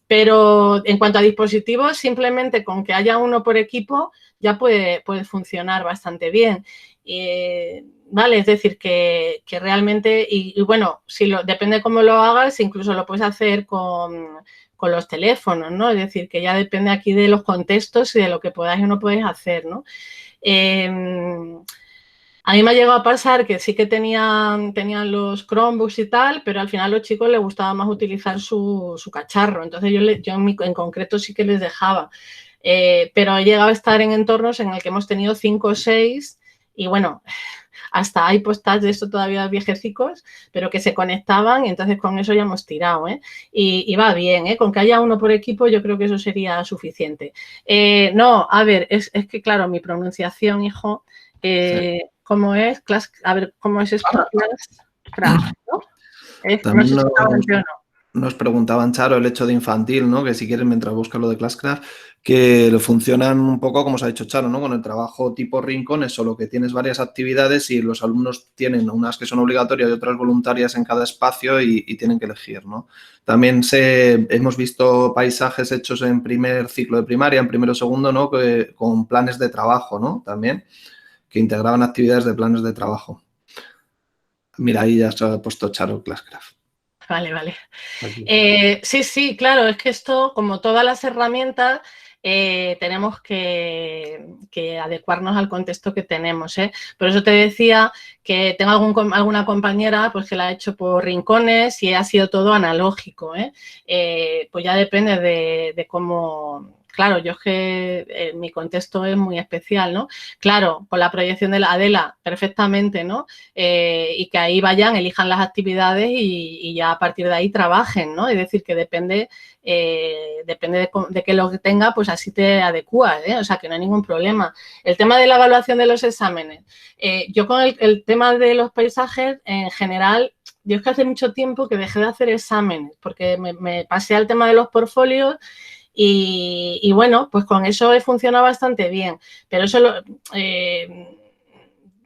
Speaker 2: Pero en cuanto a dispositivos, simplemente con que haya uno por equipo ya puede funcionar bastante bien. Vale, es decir, que realmente, y bueno, depende cómo lo hagas, incluso lo puedes hacer con los teléfonos, ¿no? Es decir, que ya depende aquí de los contextos y de lo que podáis o no podéis hacer, ¿no? A mí me ha llegado a pasar que sí que tenían los Chromebooks y tal, pero al final a los chicos les gustaba más utilizar su cacharro. Entonces yo en concreto sí que les dejaba. Pero he llegado a estar en entornos en el que hemos tenido 5 o 6 y bueno, hasta hay post-touch de esto todavía viejecicos, pero que se conectaban y entonces con eso ya hemos tirado, ¿eh? Y va bien, ¿eh? Con que haya uno por equipo yo creo que eso sería suficiente. No, a ver, es que claro, mi pronunciación, hijo, ¿cómo es? A ver, ¿cómo es esto? Classcraft, ¿no? No sé si o no.
Speaker 1: nos preguntaban, Charo, el hecho de infantil, ¿no? Que si quieres, mientras buscas lo de Classcraft, que funcionan un poco como os ha dicho Charo, ¿no? Con el trabajo tipo rincones, solo que tienes varias actividades y los alumnos tienen unas que son obligatorias y otras voluntarias en cada espacio y tienen que elegir, ¿no? También hemos visto paisajes hechos en primer ciclo de primaria, en primero o segundo, ¿no? Con planes de trabajo, ¿no? También, que integraban actividades de planes de trabajo. Mira, ahí ya se ha puesto Charo Classcraft.
Speaker 2: Vale, vale. Sí, claro, es que esto, como todas las herramientas, tenemos que adecuarnos al contexto que tenemos, ¿eh? Por eso te decía que tengo alguna compañera pues, que la ha hecho por rincones y ha sido todo analógico, ¿eh? Pues ya depende de cómo... Claro, yo es que mi contexto es muy especial, ¿no? Claro, con la proyección de la Adela, perfectamente, ¿no? Y que ahí vayan, elijan las actividades y ya a partir de ahí trabajen, ¿no? Es decir, que depende de que lo que tenga, pues así te adecuas, ¿eh? O sea, que no hay ningún problema. El tema de la evaluación de los exámenes. Yo con el tema de los paisajes, en general, yo es que hace mucho tiempo que dejé de hacer exámenes porque me pasé al tema de los portfolios. Y bueno, pues con eso funciona bastante bien, pero eso,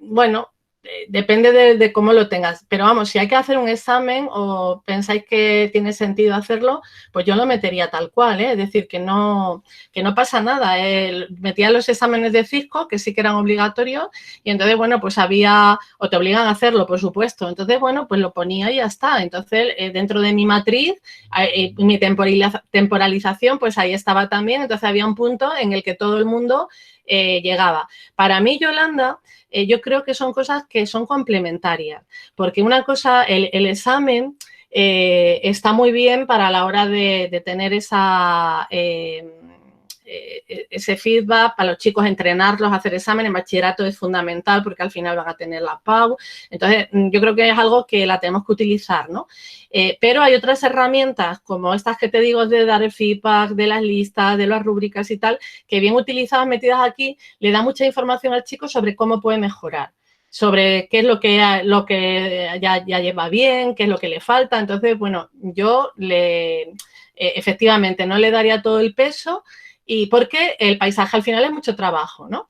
Speaker 2: bueno, depende de cómo lo tengas. Pero vamos, si hay que hacer un examen o pensáis que tiene sentido hacerlo, pues yo lo metería tal cual, ¿eh? Es decir, que no pasa nada. Metía los exámenes de Cisco, que sí que eran obligatorios, y entonces, bueno, pues había, o te obligan a hacerlo, por supuesto. Entonces, bueno, pues lo ponía y ya está. Entonces, dentro de mi matriz, mi temporalización, pues ahí estaba también. Entonces, había un punto en el que todo el mundo llegaba. Para mí, Yolanda, yo creo que son cosas que son complementarias, porque una cosa, el examen está muy bien para la hora de tener ese feedback, para los chicos entrenarlos a hacer examen. En bachillerato es fundamental porque al final van a tener la PAU. Entonces, yo creo que es algo que la tenemos que utilizar, ¿no? Pero hay otras herramientas como estas que te digo de dar el feedback, de las listas, de las rúbricas y tal, que bien utilizadas, metidas aquí, le da mucha información al chico sobre cómo puede mejorar, sobre qué es lo que ya lleva bien, qué es lo que le falta. Entonces, bueno, yo efectivamente no le daría todo el peso, y porque el paisaje al final es mucho trabajo, ¿no?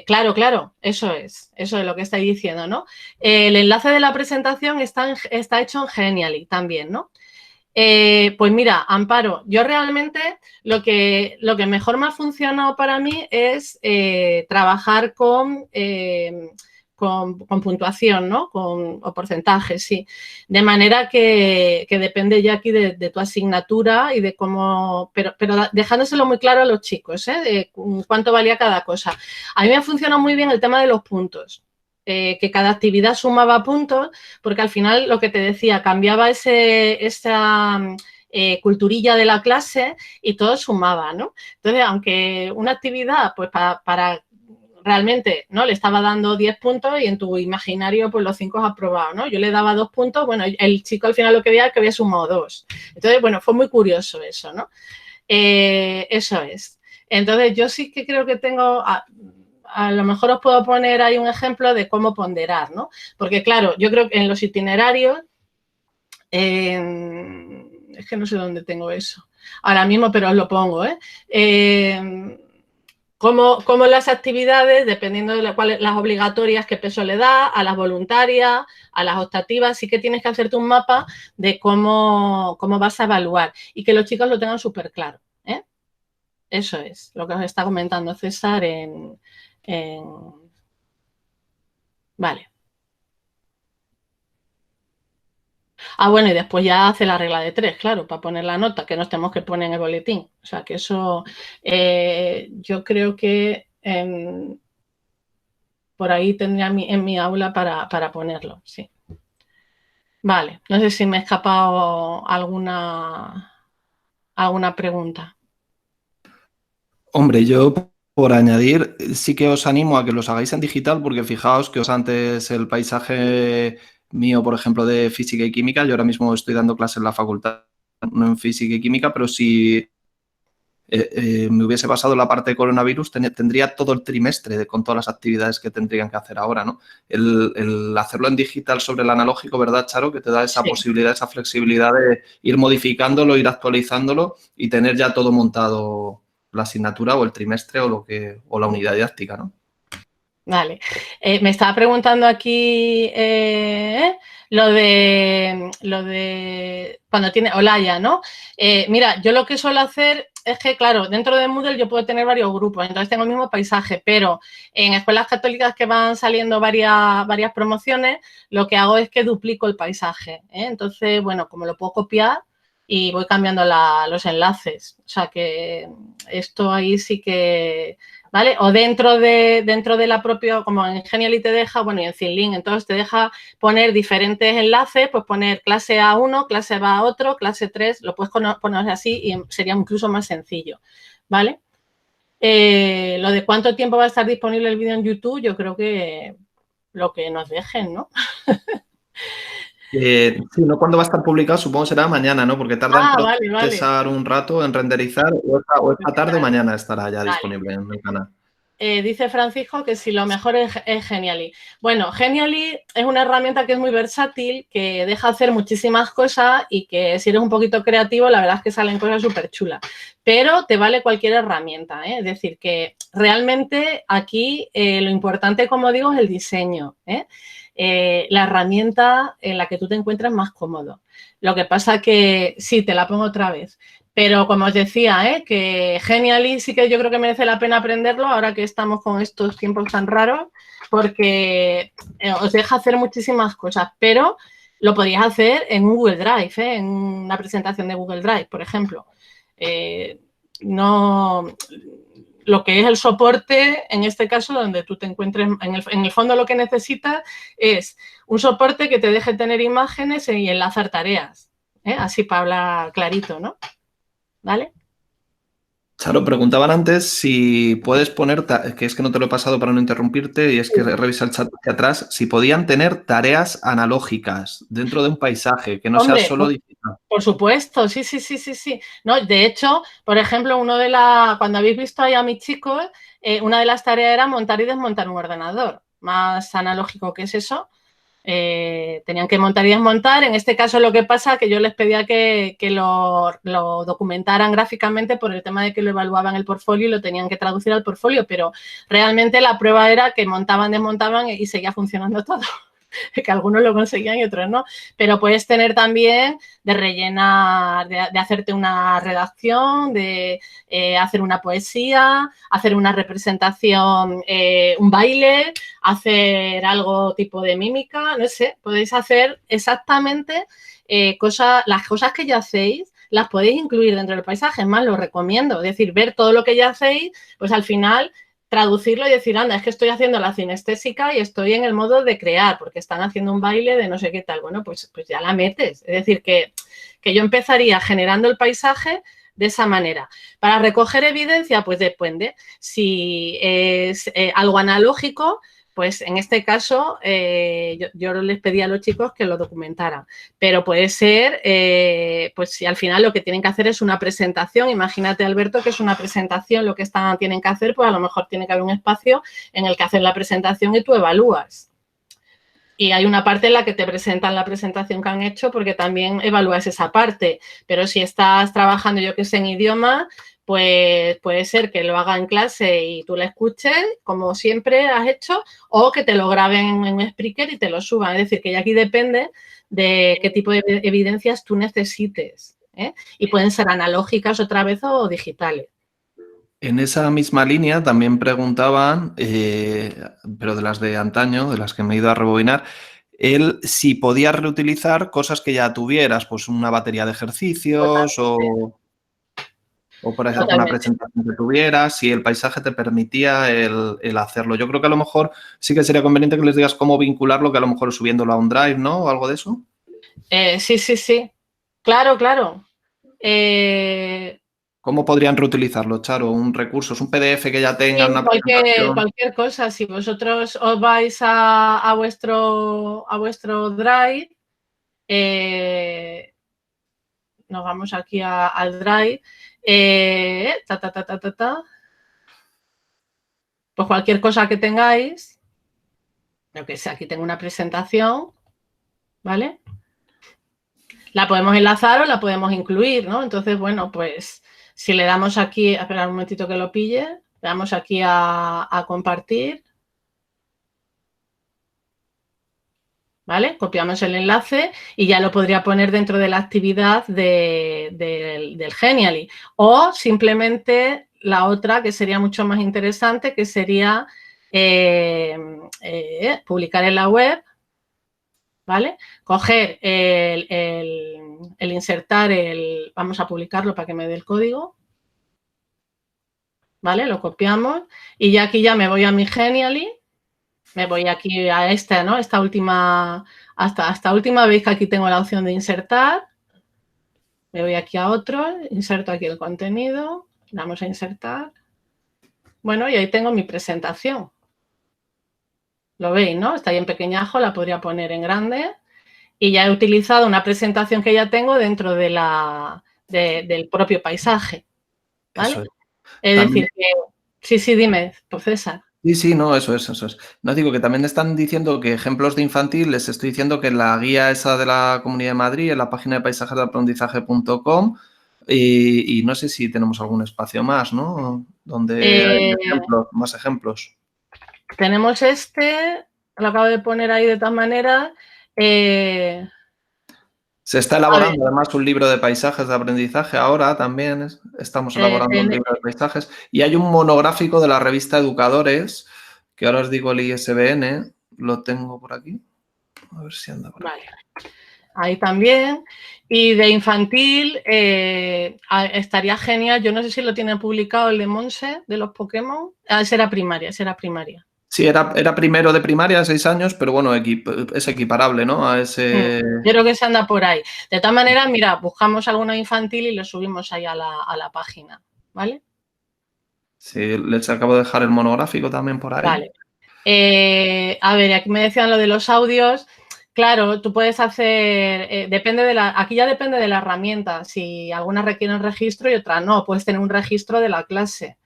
Speaker 2: Claro, eso es lo que estáis diciendo, ¿no? El enlace de la presentación está hecho en Genially también, ¿no? Pues mira, Amparo, yo realmente lo que mejor me ha funcionado para mí es trabajar con puntuación, ¿no? O porcentajes, sí. De manera que depende ya aquí de tu asignatura y de cómo... Pero dejándoselo muy claro a los chicos, ¿eh? De cuánto valía cada cosa. A mí me ha funcionado muy bien el tema de los puntos. Que cada actividad sumaba puntos, porque al final lo que te decía, cambiaba esa culturilla de la clase y todo sumaba, ¿no? Entonces, aunque una actividad, pues para realmente, ¿no? Le estaba dando 10 puntos y en tu imaginario, pues los 5 has aprobado, ¿no? Yo le daba 2 puntos, bueno, el chico al final lo que veía es que había sumado 2. Entonces, bueno, fue muy curioso eso, ¿no? Eso es. Entonces, yo sí que creo que tengo... A lo mejor os puedo poner ahí un ejemplo de cómo ponderar, ¿no? Porque, claro, yo creo que en los itinerarios, es que no sé dónde tengo eso ahora mismo, pero os lo pongo, ¿eh? Como las actividades, dependiendo de las obligatorias, qué peso le da, a las voluntarias, a las optativas, sí que tienes que hacerte un mapa de cómo vas a evaluar y que los chicos lo tengan súper claro, ¿eh? Eso es lo que os está comentando César Vale. Bueno, y después ya hace la regla de 3, claro, para poner la nota, que nos tenemos que poner en el boletín. O sea, que eso yo creo que por ahí tendría en mi aula para ponerlo, sí. Vale, no sé si me he escapado alguna pregunta.
Speaker 1: Hombre, yo por añadir, sí que os animo a que los hagáis en digital porque fijaos que antes el paisaje mío, por ejemplo, de física y química, yo ahora mismo estoy dando clases en la facultad, no en física y química, pero sí me hubiese pasado la parte de coronavirus, tendría todo el trimestre con todas las actividades que tendrían que hacer ahora, ¿no? El hacerlo en digital sobre el analógico, ¿verdad, Charo? Que te da esa posibilidad, esa flexibilidad de ir modificándolo, ir actualizándolo y tener ya todo montado, la asignatura o el trimestre o la unidad didáctica, ¿no?
Speaker 2: Vale. Me estaba preguntando aquí lo de cuando tiene Olaya, ¿no? Mira, yo lo que suelo hacer es que, claro, dentro de Moodle yo puedo tener varios grupos, entonces tengo el mismo paisaje, pero en escuelas católicas que van saliendo varias promociones, lo que hago es que duplico el paisaje, ¿eh? Entonces, bueno, como lo puedo copiar y voy cambiando los enlaces. O sea que esto ahí sí que... ¿Vale? O dentro de la propia, como en Genially te deja, bueno, y en Zinlink, entonces te deja poner diferentes enlaces, pues poner clase A a uno, clase B a otro, clase 3, lo puedes poner así y sería incluso más sencillo, ¿vale? Lo de cuánto tiempo va a estar disponible el vídeo en YouTube, yo creo que lo que nos dejen, ¿no?
Speaker 1: Sí, no cuándo va a estar publicado, supongo será mañana, ¿no? Porque tarda en procesar un rato, en renderizar, o esta tarde o mañana estará ya disponible en el canal.
Speaker 2: Dice Francisco que si lo mejor es Genially. Bueno, Genially es una herramienta que es muy versátil, que deja hacer muchísimas cosas y que si eres un poquito creativo, la verdad es que salen cosas súper chulas. Pero te vale cualquier herramienta, ¿eh? Es decir, que realmente aquí lo importante, como digo, es el diseño, ¿eh? La herramienta en la que tú te encuentras más cómodo. Lo que pasa que, sí, te la pongo otra vez. Pero como os decía, que Genially sí que yo creo que merece la pena aprenderlo ahora que estamos con estos tiempos tan raros, porque os deja hacer muchísimas cosas, pero lo podéis hacer en un Google Drive, en una presentación de Google Drive, por ejemplo. No, lo que es el soporte, en este caso, donde tú te encuentres, en el fondo lo que necesitas es un soporte que te deje tener imágenes y enlazar tareas, así para hablar clarito, ¿no? ¿Vale?
Speaker 1: Charo, preguntaban antes si puedes poner, que es que no te lo he pasado para no interrumpirte, y es que revisa el chat hacia atrás, si podían tener tareas analógicas dentro de un paisaje, que no sea solo digital.
Speaker 2: Por supuesto, sí. No, de hecho, por ejemplo, cuando habéis visto ahí a mis chicos, una de las tareas era montar y desmontar un ordenador. Más analógico que es eso. Tenían que montar y desmontar. En este caso lo que pasa es que yo les pedía que lo documentaran gráficamente por el tema de que lo evaluaban el portfolio y lo tenían que traducir al portfolio, pero realmente la prueba era que montaban, desmontaban y seguía funcionando todo. Que algunos lo conseguían y otros no, pero puedes tener también de rellenar, de hacerte una redacción, de hacer una poesía, hacer una representación, un baile, hacer algo tipo de mímica, no sé, podéis hacer exactamente las cosas que ya hacéis, las podéis incluir dentro del paisaje, es más, lo recomiendo, es decir, ver todo lo que ya hacéis, pues al final traducirlo y decir, anda, es que estoy haciendo la cinestésica y estoy en el modo de crear, porque están haciendo un baile de no sé qué tal. Bueno, pues ya la metes. Es decir, que yo empezaría generando el paisaje de esa manera. Para recoger evidencia, pues depende. Si es algo analógico, pues en este caso yo les pedí a los chicos que lo documentaran, pero puede ser, pues si al final lo que tienen que hacer es una presentación, imagínate Alberto que es una presentación, lo que tienen que hacer, pues a lo mejor tiene que haber un espacio en el que hacen la presentación y tú evalúas. Y hay una parte en la que te presentan la presentación que han hecho porque también evalúas esa parte, pero si estás trabajando, yo que sé, en idioma, pues puede ser que lo haga en clase y tú la escuches, como siempre has hecho, o que te lo graben en un Spreaker y te lo suban. Es decir, que ya aquí depende de qué tipo de evidencias tú necesites, ¿eh? Y pueden ser analógicas otra vez o digitales.
Speaker 1: En esa misma línea también preguntaban, pero de las de antaño, de las que me he ido a rebobinar, si podías reutilizar cosas que ya tuvieras, pues una batería de ejercicios o por ejemplo, una presentación que tuvieras, si el paisaje te permitía el hacerlo. Yo creo que a lo mejor sí que sería conveniente que les digas cómo vincularlo, que a lo mejor subiéndolo a un Drive, ¿no? O algo de eso.
Speaker 2: Sí. Claro.
Speaker 1: ¿Cómo podrían reutilizarlo, Charo? ¿Un recurso? ¿Es un PDF que ya tengan una presentación?
Speaker 2: Cualquier cosa. Si vosotros os vais a vuestro Drive, nos vamos aquí al Drive, Pues cualquier cosa que tengáis, lo que sea, aquí tengo una presentación, ¿vale? La podemos enlazar o la podemos incluir, ¿no? Entonces, bueno, pues si le damos aquí, esperad un momentito que lo pille, le damos aquí a compartir, ¿vale? Copiamos el enlace y ya lo podría poner dentro de la actividad del Genially. O simplemente la otra, que sería mucho más interesante, que sería publicar en la web, ¿vale? Coger el insertar, vamos a publicarlo para que me dé el código, ¿vale? Lo copiamos y ya aquí ya me voy a mi Genially, me voy aquí a esta, ¿no? Esta última, hasta última, veis que aquí tengo la opción de insertar, me voy aquí a otro, inserto aquí el contenido, damos a insertar, bueno, y ahí tengo mi presentación. Lo veis, ¿no? Está ahí en pequeñajo, la podría poner en grande. Y ya he utilizado una presentación que ya tengo dentro de del propio paisaje, ¿vale?
Speaker 1: Eso es.
Speaker 2: Es
Speaker 1: También,
Speaker 2: decir, que... Sí, dime, pues César.
Speaker 1: Sí, no, eso es. No, digo que también están diciendo que ejemplos de infantil, les estoy diciendo que en la guía esa de la Comunidad de Madrid, en la página de paisajesdeaprendizaje.com, y no sé si tenemos algún espacio más, ¿no? Donde hay ejemplos, más ejemplos.
Speaker 2: Tenemos lo acabo de poner ahí de todas maneras.
Speaker 1: Se está elaborando además un libro de paisajes de aprendizaje ahora también. Estamos elaborando un libro de paisajes. Y hay un monográfico de la revista Educadores, que ahora os digo el ISBN, lo tengo por aquí. A ver si anda por aquí.
Speaker 2: Vale. Ahí también. Y de infantil estaría genial. Yo no sé si lo tiene publicado el de Monse, de los Pokémon. Esa era primaria.
Speaker 1: Sí, era primero de primaria, de 6 años, pero bueno, es equiparable, ¿no? A ese...
Speaker 2: Yo creo que se anda por ahí. De todas maneras, mira, buscamos alguno infantil y lo subimos ahí a la página, ¿vale?
Speaker 1: Sí, les acabo de dejar el monográfico también por ahí.
Speaker 2: Vale. A ver, aquí me decían lo de los audios. Claro, tú puedes hacer, aquí ya depende de la herramienta. Si algunas requieren registro y otras no, puedes tener un registro de la clase.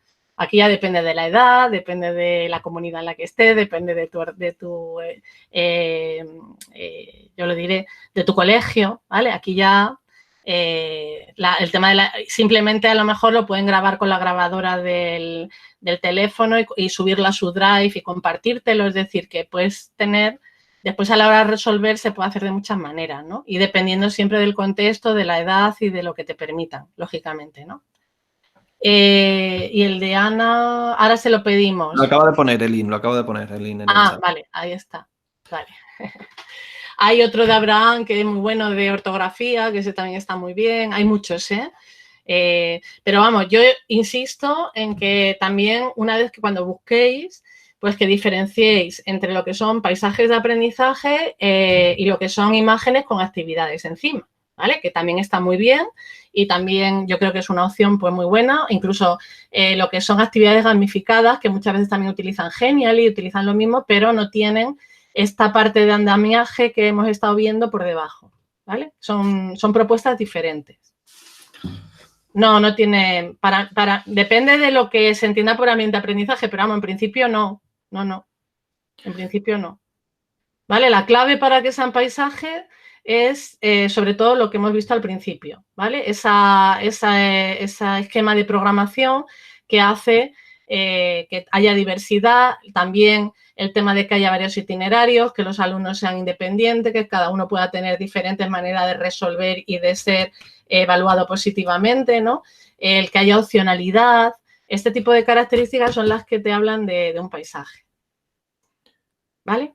Speaker 2: Aquí ya depende de la edad, depende de la comunidad en la que esté, depende de yo lo diré, de tu colegio, ¿vale? Aquí ya el tema simplemente a lo mejor lo pueden grabar con la grabadora del teléfono y subirlo a su drive y compartírtelo, es decir, que puedes tener, después a la hora de resolver se puede hacer de muchas maneras, ¿no? Y dependiendo siempre del contexto, de la edad y de lo que te permitan, lógicamente, ¿no? Y el de Ana, ahora se lo pedimos.
Speaker 1: Lo acabo de poner el link, en el chat.
Speaker 2: Vale, ahí está. Vale. Hay otro de Abraham que es muy bueno de ortografía, que ese también está muy bien. Hay muchos, ¿eh? Pero vamos, yo insisto en que también una vez que cuando busquéis, pues que diferenciéis entre lo que son paisajes de aprendizaje y lo que son imágenes con actividades encima, ¿vale? Que también está muy bien y también yo creo que es una opción pues muy buena. Incluso lo que son actividades gamificadas, que muchas veces también utilizan Genially, utilizan lo mismo, pero no tienen esta parte de andamiaje que hemos estado viendo por debajo, ¿vale? Son propuestas diferentes. No tiene, depende de lo que se entienda por ambiente de aprendizaje, pero vamos, en principio no, en principio no. ¿Vale? La clave para que sean paisajes es sobre todo lo que hemos visto al principio, ¿vale? Ese esquema de programación que hace que haya diversidad, también el tema de que haya varios itinerarios, que los alumnos sean independientes, que cada uno pueda tener diferentes maneras de resolver y de ser evaluado positivamente, ¿no? El que haya opcionalidad, este tipo de características son las que te hablan de un paisaje, ¿vale?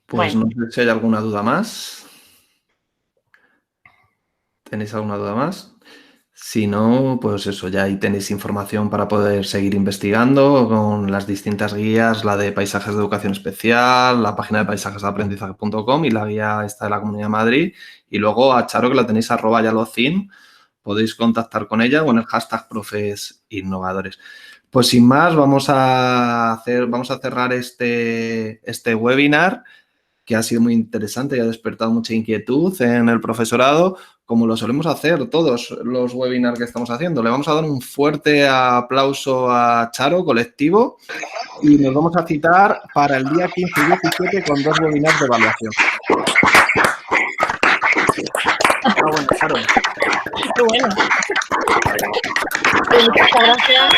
Speaker 1: Pues bueno, no sé si hay alguna duda más. ¿Tenéis alguna duda más? Si no, pues eso, ya ahí tenéis información para poder seguir investigando con las distintas guías, la de paisajes de educación especial, la página de paisajesdeaprendizaje.com y la guía esta de la Comunidad de Madrid. Y luego a Charo, que la tenéis @yalocin, podéis contactar con ella con el hashtag #profesinnovadores. Pues sin más, vamos a cerrar este webinar, que ha sido muy interesante y ha despertado mucha inquietud en el profesorado. como lo solemos hacer todos los webinars que estamos haciendo. Le vamos a dar un fuerte aplauso a Charo, colectivo, y nos vamos a citar para el día 15 y 17 con 2 webinars de evaluación. Bueno, Charo.
Speaker 2: Qué bueno. Muchas gracias.